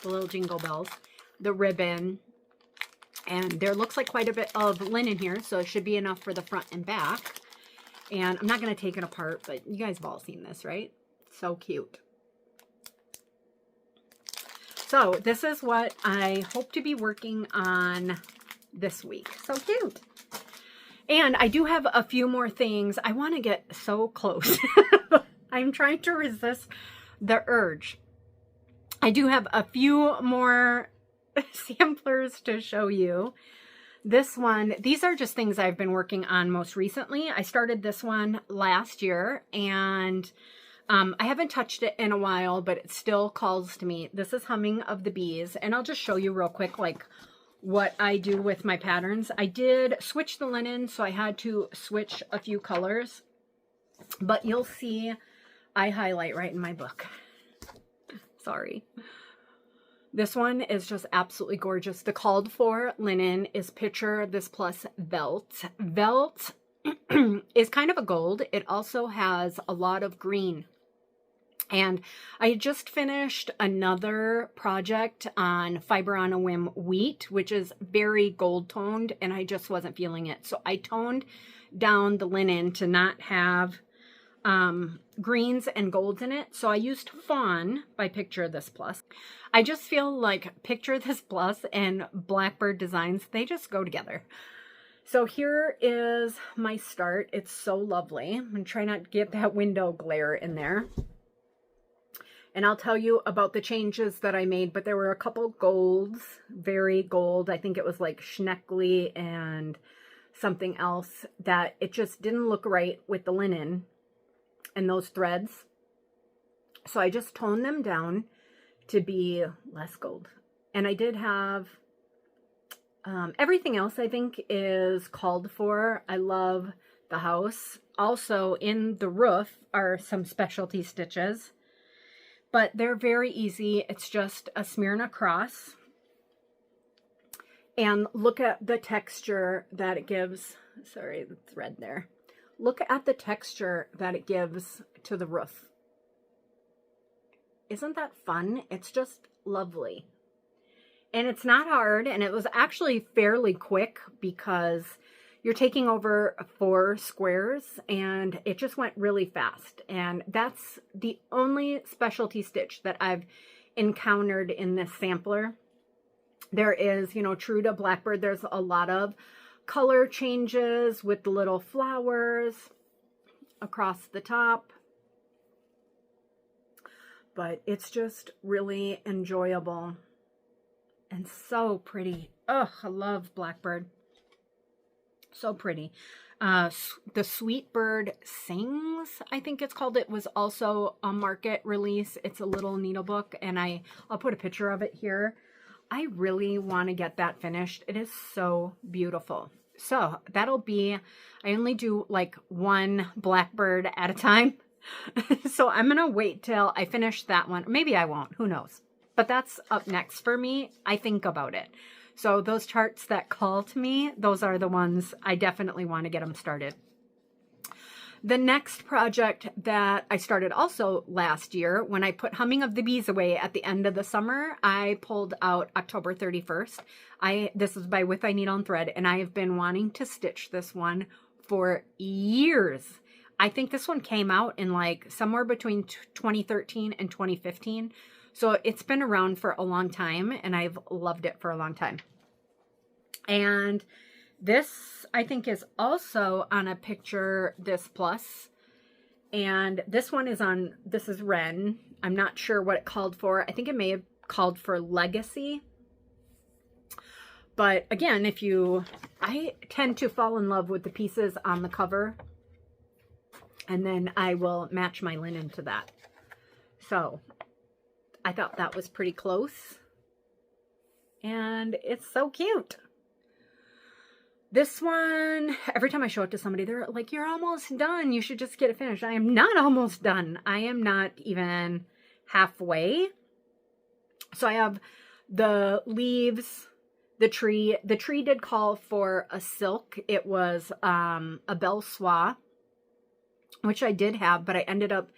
The little jingle bells, the ribbon, and there looks like quite a bit of linen here, so it should be enough for the front and back. And I'm not going to take it apart, but you guys have all seen this, right? So cute. So this is what I hope to be working on this week. So cute. And I do have a few more things. I want to get so close. I'm trying to resist the urge. I do have a few more samplers to show you. This one, these are just things I've been working on most recently. I started this one last year and I haven't touched it in a while, but it still calls to me. This is Humming of the Bees, and I'll just show you real quick like what I do with my patterns. I did switch the linen, so I had to switch a few colors, but you'll see I highlight right in my book. Sorry. This one is just absolutely gorgeous. The called for linen is Picture This Plus Velt. Velt is kind of a gold. It also has a lot of green. And I just finished another project on Fiber on a Whim wheat, which is very gold toned, and I just wasn't feeling it. So I toned down the linen to not have greens and golds in it. So I used Fawn by Picture This Plus. I just feel like Picture This Plus and Blackbird Designs, they just go together. So here is my start. It's so lovely. I'm going to try not to get that window glare in there. And I'll tell you about the changes that I made, but there were a couple golds, very gold. I think it was like Schneckly and something else that it just didn't look right with the linen and those threads. So I just toned them down to be less gold. And I did have everything else I think is called for. I love the house. Also in the roof are some specialty stitches, but they're very easy. It's just a smear and a cross. And look at the texture that it gives. Sorry, the thread there. Look at the texture that it gives to the roof. Isn't that fun? It's just lovely. And it's not hard, and it was actually fairly quick because you're taking over 4 squares and it just went really fast. And that's the only specialty stitch that I've encountered in this sampler. There is, you know, true to Blackbird, there's a lot of color changes with the little flowers across the top, but it's just really enjoyable and so pretty. Oh, I love Blackbird. So pretty. The Sweet Bird Sings, I think it's called. It was also a market release. It's a little needlebook, and I'll put a picture of it here. I really want to get that finished. It is so beautiful. So that'll be, I only do like 1 Blackbird at a time. So I'm going to wait till I finish that one. Maybe I won't, who knows? But that's up next for me. I think about it. So those charts that call to me, those are the ones I definitely want to get them started. The next project that I started also last year, when I put Humming of the Bees away at the end of the summer, I pulled out October 31st. This is by With I Needle and Thread, and I have been wanting to stitch this one for years. I think this one came out in like somewhere between 2013 and 2015. So it's been around for a long time, and I've loved it for a long time. And this, I think, is also on a Picture This Plus. And this one is on, this is Ren. I'm not sure what it called for. I think it may have called for Legacy. But again, I tend to fall in love with the pieces on the cover. And then I will match my linen to that. So I thought that was pretty close. And it's so cute. This one, every time I show it to somebody, they're like, you're almost done. You should just get it finished. I am not almost done. I am not even halfway. So I have the leaves, the tree. The tree did call for a silk. It was a Belle Soie, which I did have, but I ended up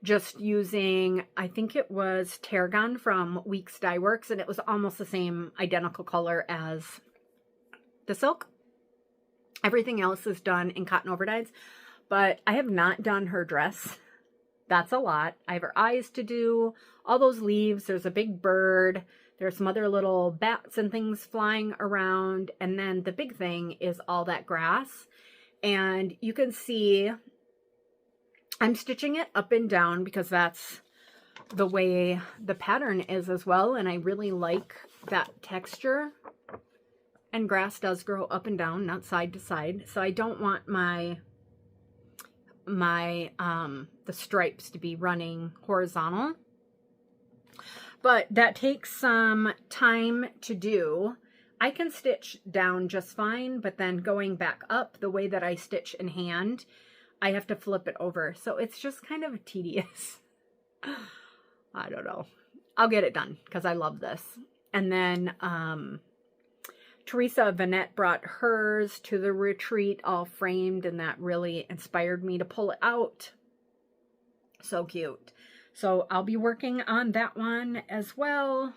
just using, I think it was Tarragon from Weeks Dye Works, and it was almost the same identical color as the silk. Everything else is done in cotton overdyes, but I have not done her dress. That's a lot. I have her eyes to do, all those leaves. There's a big bird. There's some other little bats and things flying around. And then the big thing is all that grass. And you can see I'm stitching it up and down because that's the way the pattern is as well. And I really like that texture. And grass does grow up and down, not side to side. So I don't want the stripes to be running horizontal. But that takes some time to do. I can stitch down just fine, but then going back up the way that I stitch in hand, I have to flip it over. So it's just kind of tedious. I don't know. I'll get it done because I love this. And then Teresa Vanette brought hers to the retreat all framed, and that really inspired me to pull it out. So cute. So I'll be working on that one as well.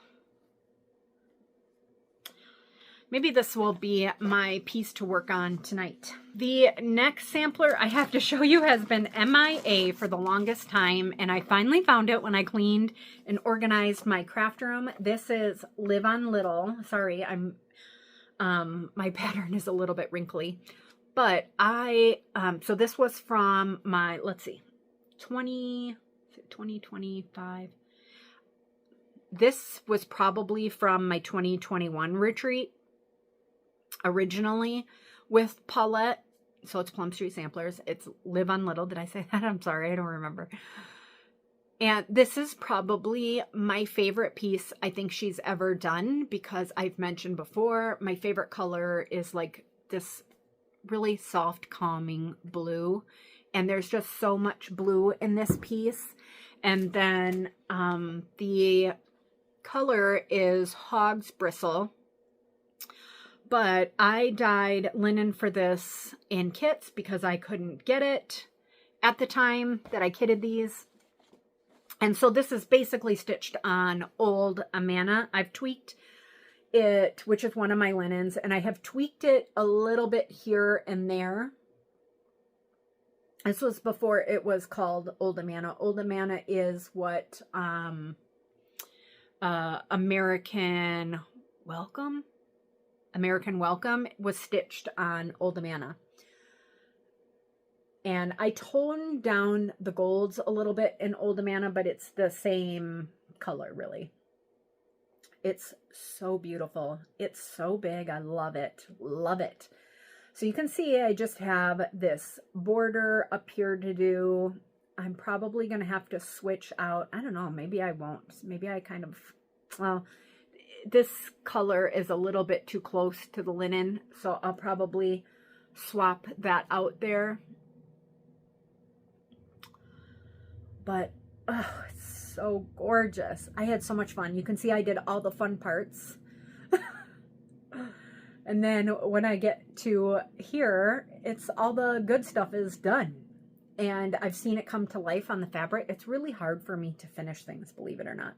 Maybe this will be my piece to work on tonight. The next sampler I have to show you has been MIA for the longest time, and I finally found it when I cleaned and organized my craft room. This is Live on Little. Sorry, my pattern is a little bit wrinkly, but so this was from my, let's see, 2025. This was probably from my 2021 retreat originally with Paulette. So it's Plum Street Samplers. It's Live on Little. Did I say that? I'm sorry. I don't remember. And this is probably my favorite piece I think she's ever done, because I've mentioned before, my favorite color is like this really soft, calming blue. And there's just so much blue in this piece. And then the color is Hog's Bristle. But I dyed linen for this in kits because I couldn't get it at the time that I kitted these. And so this is basically stitched on old Amana. I've tweaked it, which is one of my linens, and I have tweaked it a little bit here and there. This was before it was called Old Amana. Old Amana is what American Welcome was stitched on Old Amana. And I toned down the golds a little bit in Old Amana, but it's the same color, really. It's so beautiful. It's so big. I love it. Love it. So you can see I just have this border up here to do. I'm probably going to have to switch out. I don't know. Maybe I won't. Maybe I kind of, well, this color is a little bit too close to the linen, so I'll probably swap that out there. But, oh, it's so gorgeous. I had so much fun. You can see I did all the fun parts. And then when I get to here, it's all the good stuff is done. And I've seen it come to life on the fabric. It's really hard for me to finish things, believe it or not.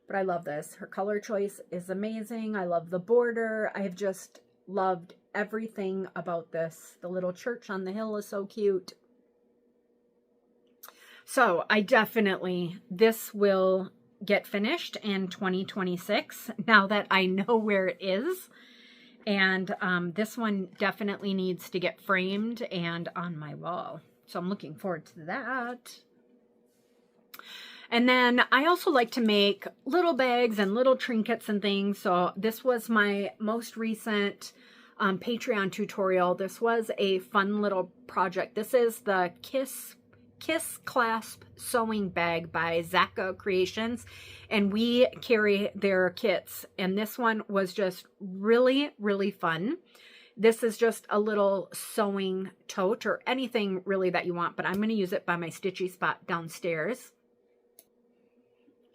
But I love this. Her color choice is amazing. I love the border. I have just loved everything about this. The little church on the hill is so cute. So I definitely, this will get finished in 2026 now that I know where it is. And this one definitely needs to get framed and on my wall. So I'm looking forward to that. And then I also like to make little bags and little trinkets and things. So this was my most recent Patreon tutorial. This was a fun little project. This is the Kiss Clasp Sewing Bag by Zaka Creations, and we carry their kits, and this one was just really, really fun. This is just a little sewing tote or anything really that you want, but I'm going to use it by my stitchy spot downstairs.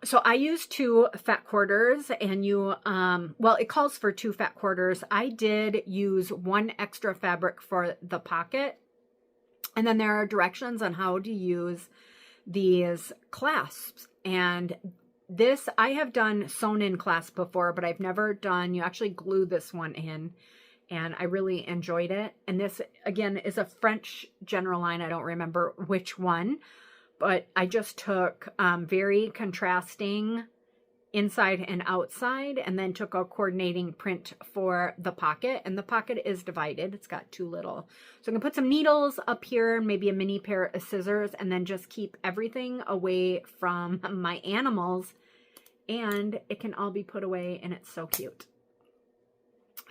So I use 2 fat quarters, and you, well, it calls for 2 fat quarters. I did use 1 extra fabric for the pocket. And then there are directions on how to use these clasps. And this, I have done sewn in clasp before, but I've never done, you actually glue this one in. And I really enjoyed it. And this, again, is a French general line. I don't remember which one. But I just took very contrasting inside and outside, and then took a coordinating print for the pocket, and the pocket is divided. It's got 2 little, so I'm gonna put some needles up here, maybe a mini pair of scissors, and then just keep everything away from my animals, and it can all be put away, and it's so cute.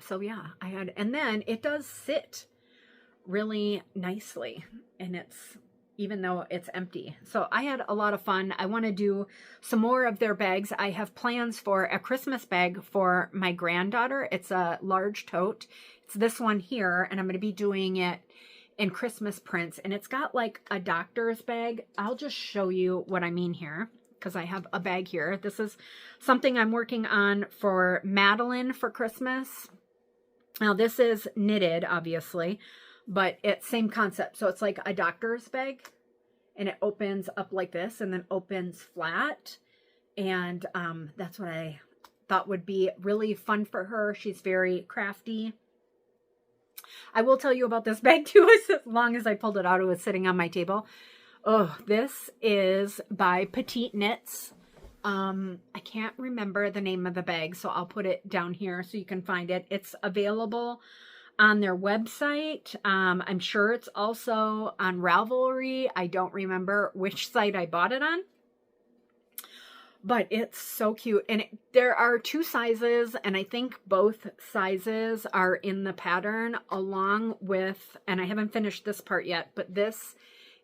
So yeah, I had, and then it does sit really nicely, and it's, even though it's empty. So I had a lot of fun. I want to do some more of their bags. I have plans for a Christmas bag for my granddaughter. It's a large tote. It's this one here, and I'm going to be doing it in Christmas prints. And it's got like a doctor's bag. I'll just show you what I mean here, because I have a bag here. This is something I'm working on for Madeline for Christmas. Now this is knitted, obviously, but it's same concept. So it's like a doctor's bag, and it opens up like this and then opens flat. And that's what I thought would be really fun for her. She's very crafty. I will tell you about this bag too. As long as I pulled it out, it was sitting on my table. Oh, this is by Petite Knits. I can't remember the name of the bag, so I'll put it down here so you can find it. It's available on their website. I'm sure it's also on Ravelry. I don't remember which site I bought it on, but it's so cute. And there are 2 sizes, and I think both sizes are in the pattern, along with, and I haven't finished this part yet, but this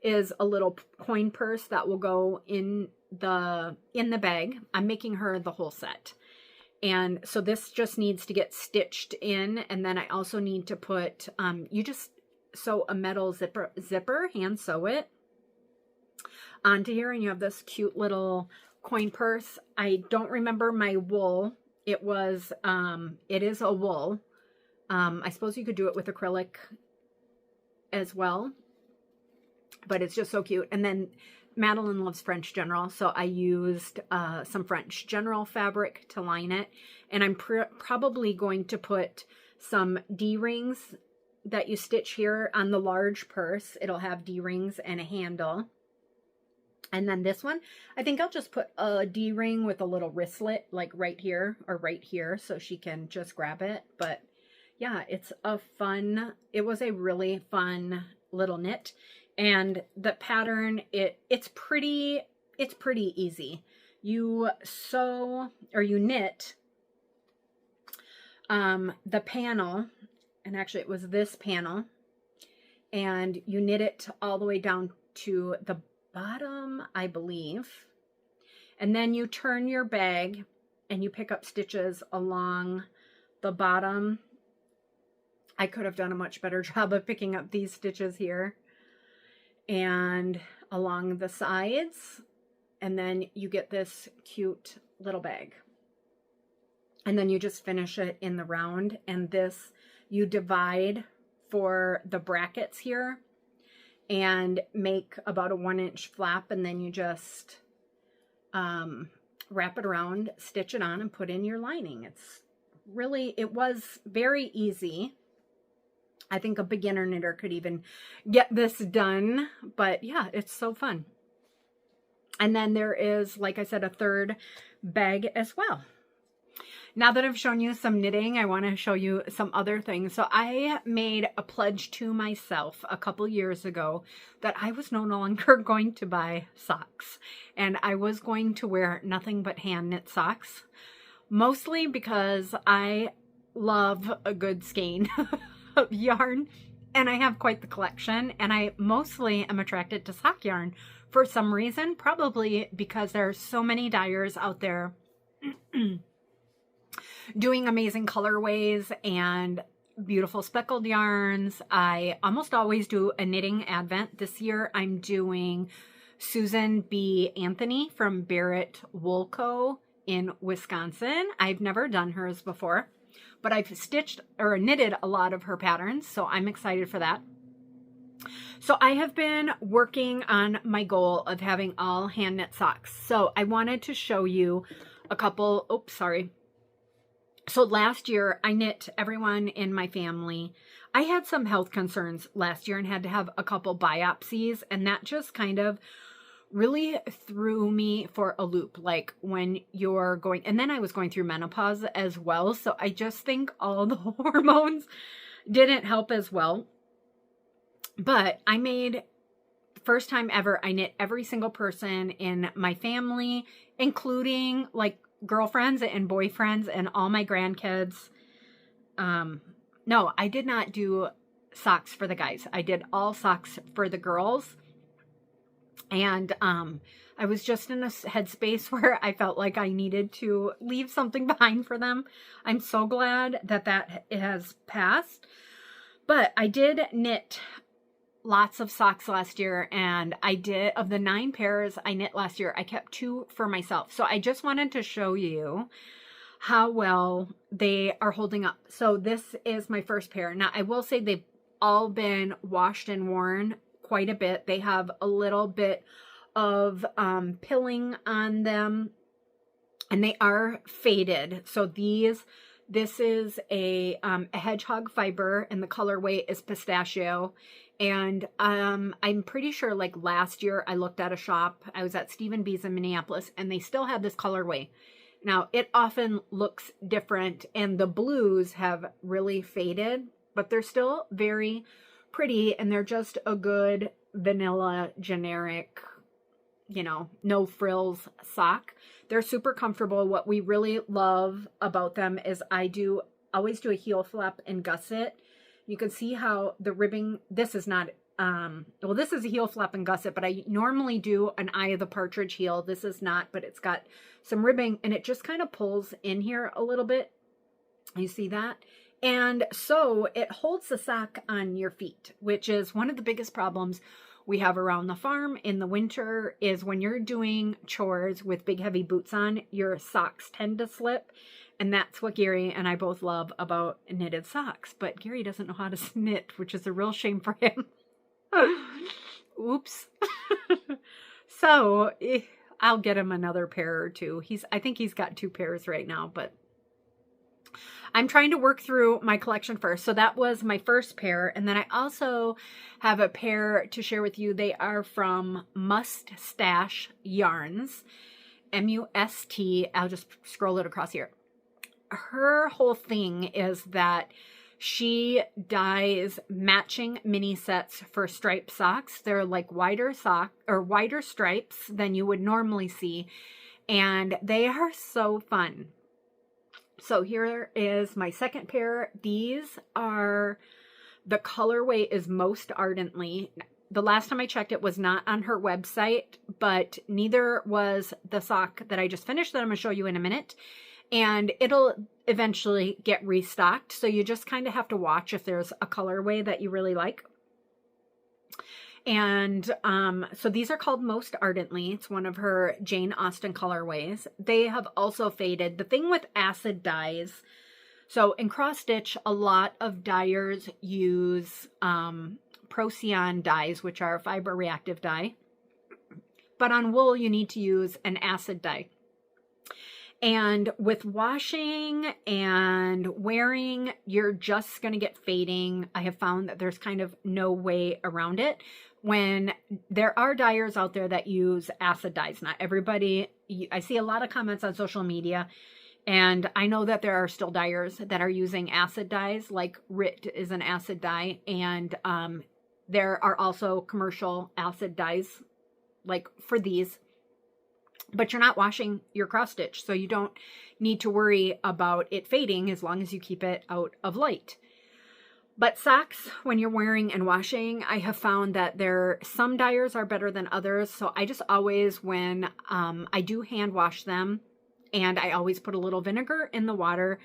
is a little coin purse that will go in the bag. I'm making her the whole set. And so this just needs to get stitched in. And then I also need to put, you just sew a metal zipper, hand sew it onto here. And you have this cute little coin purse. I don't remember my wool. It is a wool. I suppose you could do it with acrylic as well, but it's just so cute. And then Madeline loves French General, so I used some French General fabric to line it. And I'm probably going to put some D-rings that you stitch here on the large purse. It'll have D-rings and a handle. And then this one, I think I'll just put a D-ring with a little wristlet, like right here or right here, so she can just grab it. But yeah, it was a really fun little knit. And the pattern, it's pretty easy. You sew, or you knit the panel, and actually it was this panel, and you knit it all the way down to the bottom, I believe. And then you turn your bag and you pick up stitches along the bottom. I could have done a much better job of picking up these stitches here. And along the sides, and then you get this cute little bag. And then you just finish it in the round, and this you divide for the brackets here and make about a 1-inch flap, and then you just wrap it around, stitch it on, and put in your lining. It's really, it was very easy. I think a beginner knitter could even get this done, but yeah, it's so fun. And then there is, like I said, a third bag as well. Now that I've shown you some knitting, I want to show you some other things. So I made a pledge to myself a couple years ago that I was no longer going to buy socks. And I was going to wear nothing but hand knit socks. Mostly because I love a good skein of yarn. And I have quite the collection. And I mostly am attracted to sock yarn for some reason. Probably because there are so many dyers out there doing amazing colorways and beautiful speckled yarns. I almost always do a knitting advent. This year I'm doing Susan B. Anthony from Barrett Wool Co. in Wisconsin. I've never done hers before, but I've stitched or knitted a lot of her patterns, so I'm excited for that. So I have been working on my goal of having all hand knit socks. So I wanted to show you a couple, oops, sorry. So last year, I knit everyone in my family. I had some health concerns last year and had to have a couple biopsies, and that just kind of really threw me for a loop. Like when you're going, and then I was going through menopause as well, so I just think all the hormones didn't help as well. But I made, first time ever, I knit every single person in my family, including like girlfriends and boyfriends and all my grandkids. No, I did not do socks for the guys. I did all socks for the girls. And I was just in a headspace where I felt like I needed to leave something behind for them. I'm so glad that that has passed. But I did knit lots of socks last year, and I did, of the 9 pairs I knit last year, I kept 2 for myself. So I just wanted to show you how well they are holding up. So this is my first pair. Now I will say they've all been washed and worn quite a bit. They have a little bit of pilling on them, and they are faded. So this is a hedgehog fiber, and the colorway is pistachio. And I'm pretty sure like last year I looked at a shop, I was at Stephen B's in Minneapolis, and they still had this colorway. Now it often looks different, and the blues have really faded, but they're still very pretty, and they're just a good vanilla generic, you know, no frills sock. They're super comfortable. What we really love about them is I always do a heel flap and gusset. You can see how the ribbing, this is not, well, this is a heel flap and gusset, but I normally do an eye of the partridge heel. This is not, but it's got some ribbing, and it just kind of pulls in here a little bit. You see that? And so it holds the sock on your feet, which is one of the biggest problems we have around the farm in the winter, is when you're doing chores with big heavy boots on, your socks tend to slip. And that's what Gary and I both love about knitted socks. But Gary doesn't know how to knit, which is a real shame for him. Oops. So I'll get him another pair or 2. I think he's got 2 pairs right now, but I'm trying to work through my collection first. So that was my first pair. And then I also have a pair to share with you. They are from Muststash Yarns. M-U-S-T. I'll just scroll it across here. Her whole thing is that she dyes matching mini sets for striped socks. They're like wider stripes than you would normally see, and they are so fun. So here is my second pair. These are, the colorway is Most Ardently. The last time I checked, it was not on her website, but neither was the sock that I just finished that I'm going to show you in a minute. And it'll eventually get restocked. So you just kind of have to watch if there's a colorway that you really like. And so these are called Most Ardently. It's one of her Jane Austen colorways. They have also faded. The thing with acid dyes, so in cross stitch, a lot of dyers use Procyon dyes, which are a fiber reactive dye. But on wool, you need to use an acid dye. And with washing and wearing, you're just going to get fading. I have found that there's kind of no way around it. When there are dyers out there that use acid dyes, not everybody, I see a lot of comments on social media, and I know that there are still dyers that are using acid dyes, like RIT is an acid dye, and there are also commercial acid dyes, like for these. But you're not washing your cross stitch, so you don't need to worry about it fading as long as you keep it out of light. But socks, when you're wearing and washing, I have found that some dyers are better than others. So I just always, when I do hand wash them, and I always put a little vinegar in the water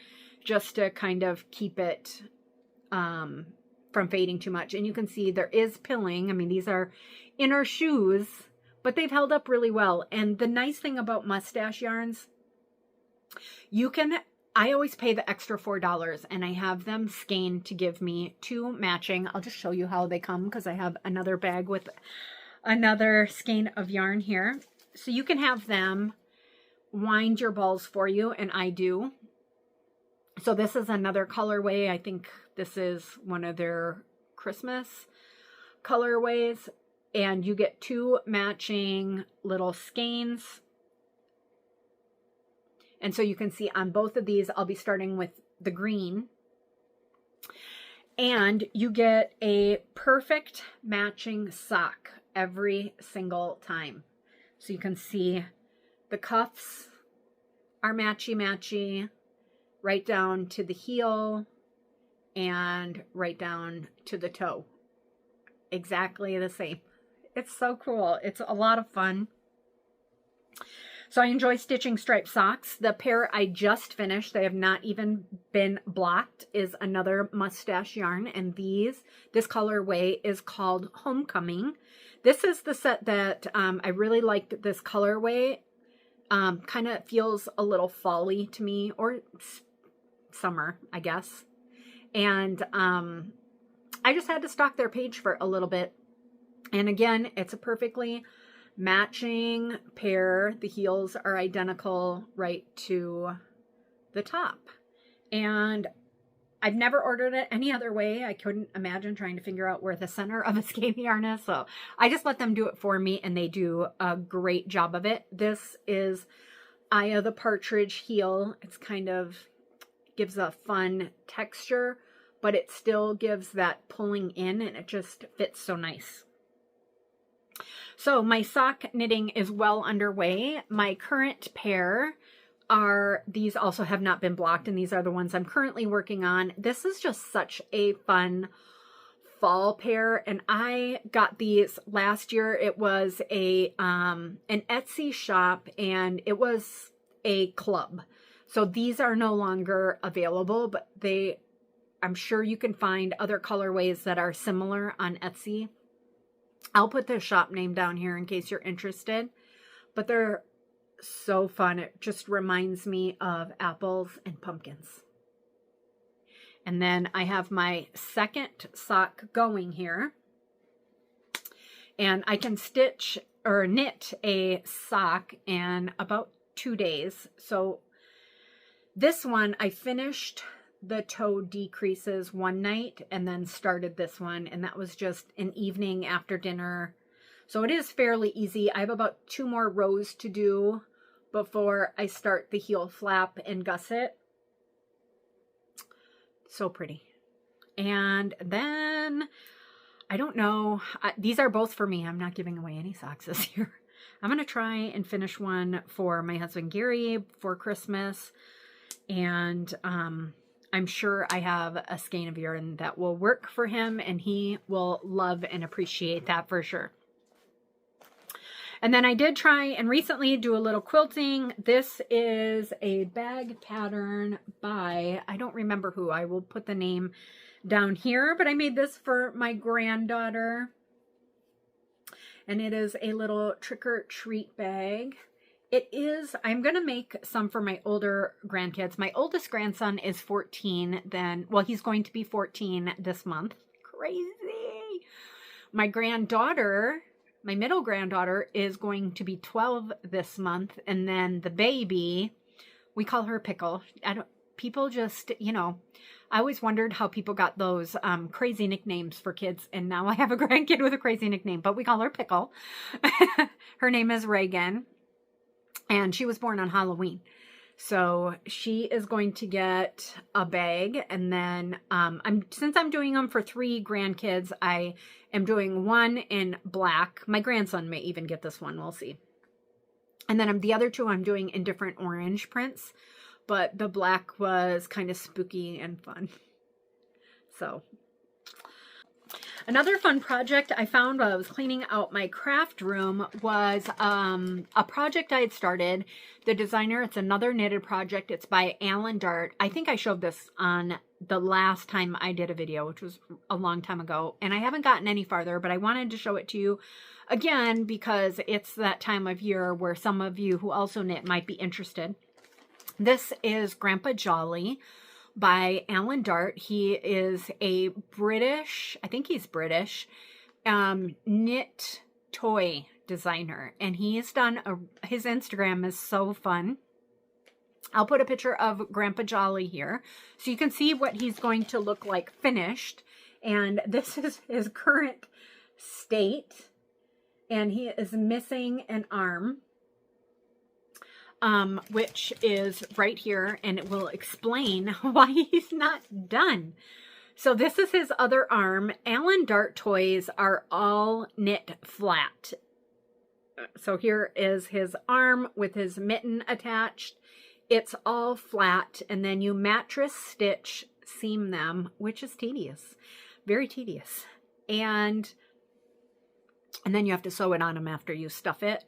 just to kind of keep it from fading too much. And you can see there is pilling. I mean, these are inner shoes, but they've held up really well. And the nice thing about Muststash Yarns, I always pay the extra $4, and I have them skeined to give me 2 matching. I'll just show you how they come, because I have another bag with another skein of yarn here. So you can have them wind your balls for you, and I do. So this is another colorway. I think this is one of their Christmas colorways. And you get 2 matching little skeins. And so you can see on both of these, I'll be starting with the green. And you get a perfect matching sock every single time. So you can see the cuffs are matchy-matchy right down to the heel and right down to the toe. Exactly the same. It's so cool. It's a lot of fun. So I enjoy stitching striped socks. The pair I just finished, they have not even been blocked, is another Muststash Yarn. And this colorway is called Homecoming. This is the set that I really liked this colorway. Kind of feels a little fall-y to me, or summer, I guess. And I just had to stalk their page for a little bit. And again, it's a perfectly matching pair. The heels are identical right to the top. And I've never ordered it any other way. I couldn't imagine trying to figure out where the center of a skein yarn is. So I just let them do it for me, and they do a great job of it. This is Eye of the Partridge heel. It's kind of gives a fun texture, but it still gives that pulling in, and it just fits so nice. So my sock knitting is well underway. My current pair these also have not been blocked, and these are the ones I'm currently working on. This is just such a fun fall pair, and I got these last year. It was an Etsy shop, and it was a club. So these are no longer available, but I'm sure you can find other colorways that are similar on Etsy. I'll put the shop name down here in case you're interested, but they're so fun. It just reminds me of apples and pumpkins. And then I have my second sock going here, and I can stitch or knit a sock in about 2 days. So this one, I finished the toe decreases one night and then started this one, and that was just an evening after dinner. So it is fairly easy. I have about 2 more rows to do before I start the heel flap and gusset. So pretty. And then I don't know, these are both for me. I'm not giving away any socks this year. I'm going to try and finish one for my husband Gary for Christmas, and I'm sure I have a skein of yarn that will work for him, and he will love and appreciate that for sure. And then I did try and recently do a little quilting. This is a bag pattern by, I don't remember who. I will put the name down here, but I made this for my granddaughter. And it is a little trick-or-treat bag. I'm going to make some for my older grandkids. My oldest grandson is 14 then. Well, he's going to be 14 this month. Crazy. My granddaughter, my middle granddaughter, is going to be 12 this month. And then the baby We call her Pickle. People just, you know, I always wondered how people got those crazy nicknames for kids. And now I have a grandkid with a crazy nickname, but we call her Pickle. Her name is Reagan. And she was born on Halloween. So she is going to get a bag. And then since I'm doing them for 3 grandkids, I am doing one in black. My grandson may even get this one. We'll see. And then the other 2 I'm doing in different orange prints. But the black was kind of spooky and fun. So another fun project I found while I was cleaning out my craft room was a project I had started. The designer, it's another knitted project. It's by Alan Dart. I think I showed this on the last time I did a video, which was a long time ago. And I haven't gotten any farther, but I wanted to show it to you again because it's that time of year where some of you who also knit might be interested. This is Grandpa Jolly by Alan Dart. He is a British, I think he's British, knit toy designer. And he's done, his Instagram is so fun. I'll put a picture of Grandpa Jolly here so you can see what he's going to look like finished. And this is his current state. And he is missing an arm. Which is right here, and it will explain why he's not done. So this is his other arm. Alan Dart toys are all knit flat. So here is his arm with his mitten attached. It's all flat, and then you mattress stitch seam them, which is tedious, very tedious. And then you have to sew it on them after you stuff it.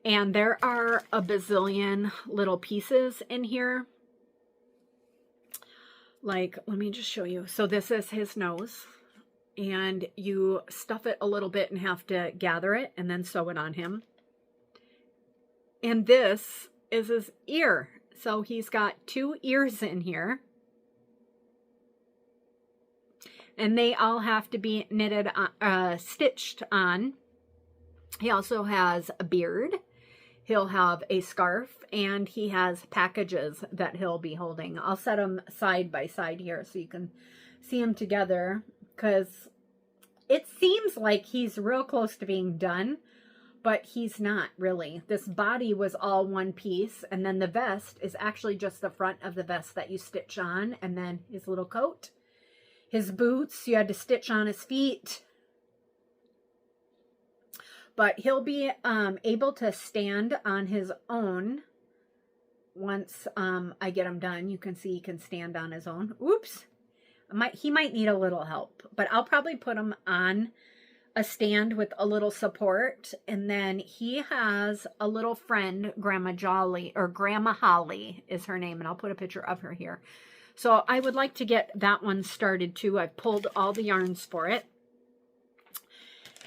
And there are a bazillion little pieces in here. Like, let me just show you. So this is his nose. And you stuff it a little bit and have to gather it and then sew it on him. And this is his ear. So he's got 2 ears in here. And they all have to be knitted, stitched on. He also has a beard. He'll have a scarf, and he has packages that he'll be holding. I'll set them side by side here so you can see them together, because it seems like he's real close to being done, but he's not really. This body was all one piece, and then the vest is actually just the front of the vest that you stitch on, and then his little coat. His boots, you had to stitch on his feet. But he'll be able to stand on his own once I get him done. You can see he can stand on his own. Oops. He might need a little help. But I'll probably put him on a stand with a little support. And then he has a little friend, Grandma Jolly, or Grandma Holly is her name. And I'll put a picture of her here. So I would like to get that one started too. I've pulled all the yarns for it.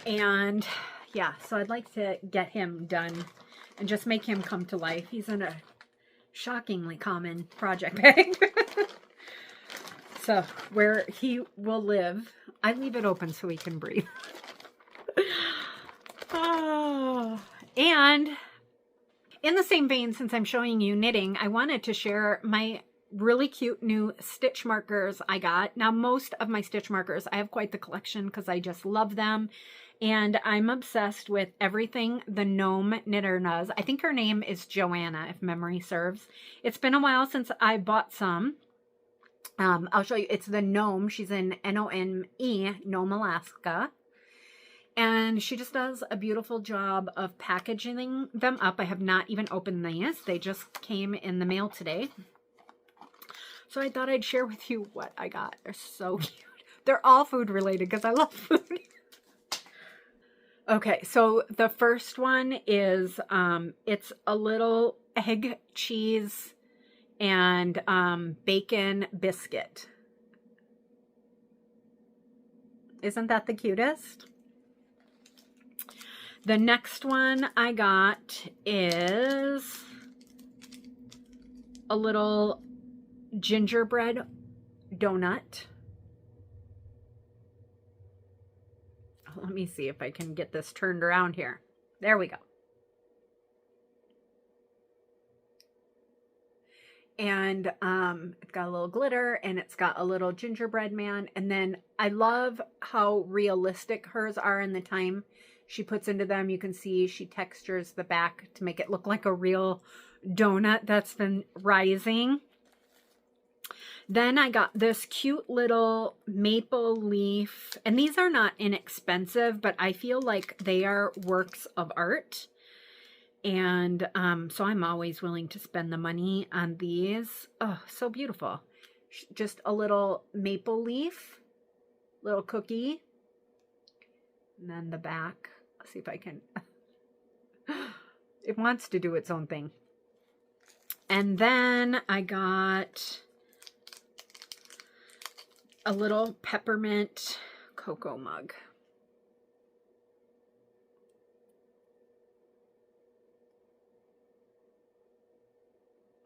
And yeah, so I'd like to get him done and just make him come to life. He's in a shockingly common project bag. So where he will live, I leave it open so he can breathe. Oh, and in the same vein, since I'm showing you knitting, I wanted to share my really cute new stitch markers I got. Now, most of my stitch markers, I have quite the collection because I just love them. And I'm obsessed with everything the Nome knitter does. I think her name is Joanna, if memory serves. It's been a while since I bought some. I'll show you. It's the Nome. She's in Nome, Nome, Alaska. And she just does a beautiful job of packaging them up. I have not even opened these. They just came in the mail today. So I thought I'd share with you what I got. They're so cute. They're all food related because I love food. Okay, so the first one is, it's a little egg, cheese, and bacon biscuit. Isn't that the cutest? The next one I got is a little gingerbread donut. Let me see if I can get this turned around here. There we go. And it's got a little glitter, and it's got a little gingerbread man. And then I love how realistic hers are in the time she puts into them. You can see she textures the back to make it look like a real donut that's been rising. Then I got this cute little maple leaf, and these are not inexpensive, but I feel like they are works of art. And so I'm always willing to spend the money on these. Oh, so beautiful. Just a little maple leaf, little cookie. And then the back. Let's see if I can. It wants to do its own thing. And then I got a little peppermint cocoa mug.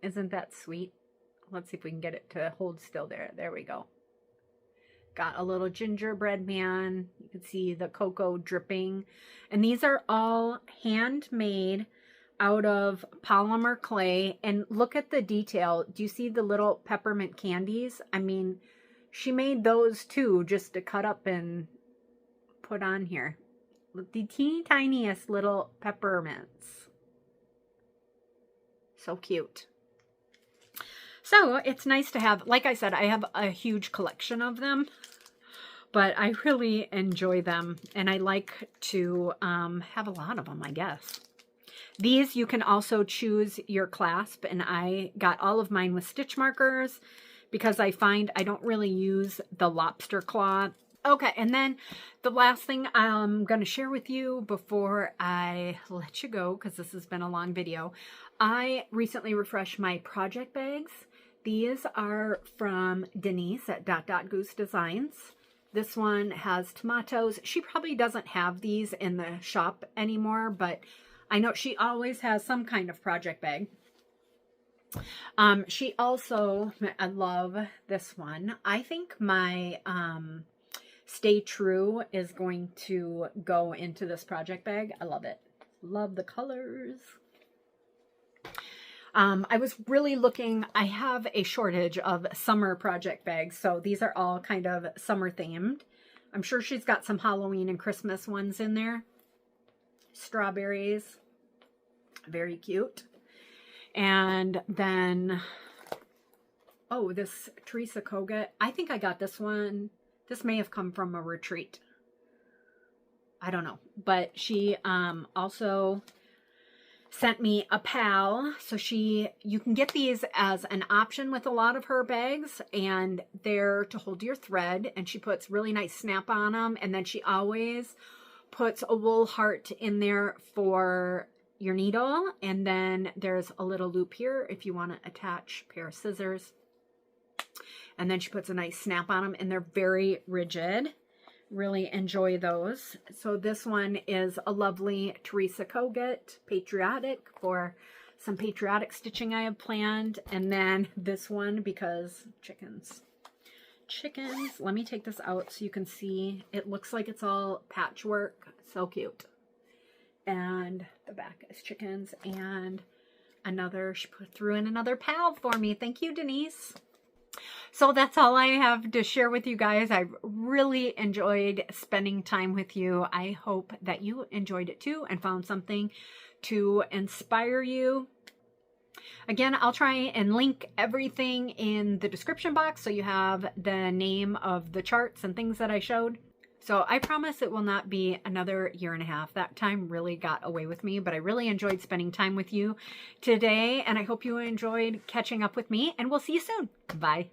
Isn't that sweet? Let's see if we can get it to hold still there. There we go. Got a little gingerbread man. You can see the cocoa dripping. And these are all handmade out of polymer clay. And look at the detail. Do you see the little peppermint candies? I mean, she made those too, just to cut up and put on here. The teeny tiniest little peppermints. So cute. So it's nice to have, like I said, I have a huge collection of them, but I really enjoy them, and I like to have a lot of them, I guess. These, you can also choose your clasp, and I got all of mine with stitch markers because I find I don't really use the lobster claw. Okay, and then the last thing I'm going to share with you before I let you go, because this has been a long video, I recently refreshed my project bags. These are from Denise at Dot Goose Designs. This one has tomatoes. She probably doesn't have these in the shop anymore, but I know she always has some kind of project bag. She also, I love this one. I think my Stay True is going to go into this project bag. I love it. Love the colors. I was really looking, I have a shortage of summer project bags, so these are all kind of summer themed. I'm sure she's got some Halloween and Christmas ones in there. Strawberries, very cute. And then, oh, this Teresa Kogut, I think I got this one. This may have come from a retreat. I don't know, but she also sent me a pal. So you can get these as an option with a lot of her bags, and they're to hold your thread, and she puts really nice snap on them, and then she always puts a wool heart in there for your needle, and then there's a little loop here if you want to attach a pair of scissors, and then she puts a nice snap on them, and they're very rigid. Really enjoy those. So this one is a lovely Teresa Kogut, patriotic, for some patriotic stitching I have planned. And then this one, because chickens. Let me take this out so you can see. It looks like it's all patchwork. So cute. And the back is chickens. And another, she threw in another pal for me. Thank you, Denise. So that's all I have to share with you guys. I really enjoyed spending time with you. I hope that you enjoyed it too and found something to inspire you. Again, I'll try and link everything in the description box so you have the name of the charts and things that I showed. So I promise it will not be another year and a half. That time really got away with me, but I really enjoyed spending time with you today, and I hope you enjoyed catching up with me, and we'll see you soon. Bye.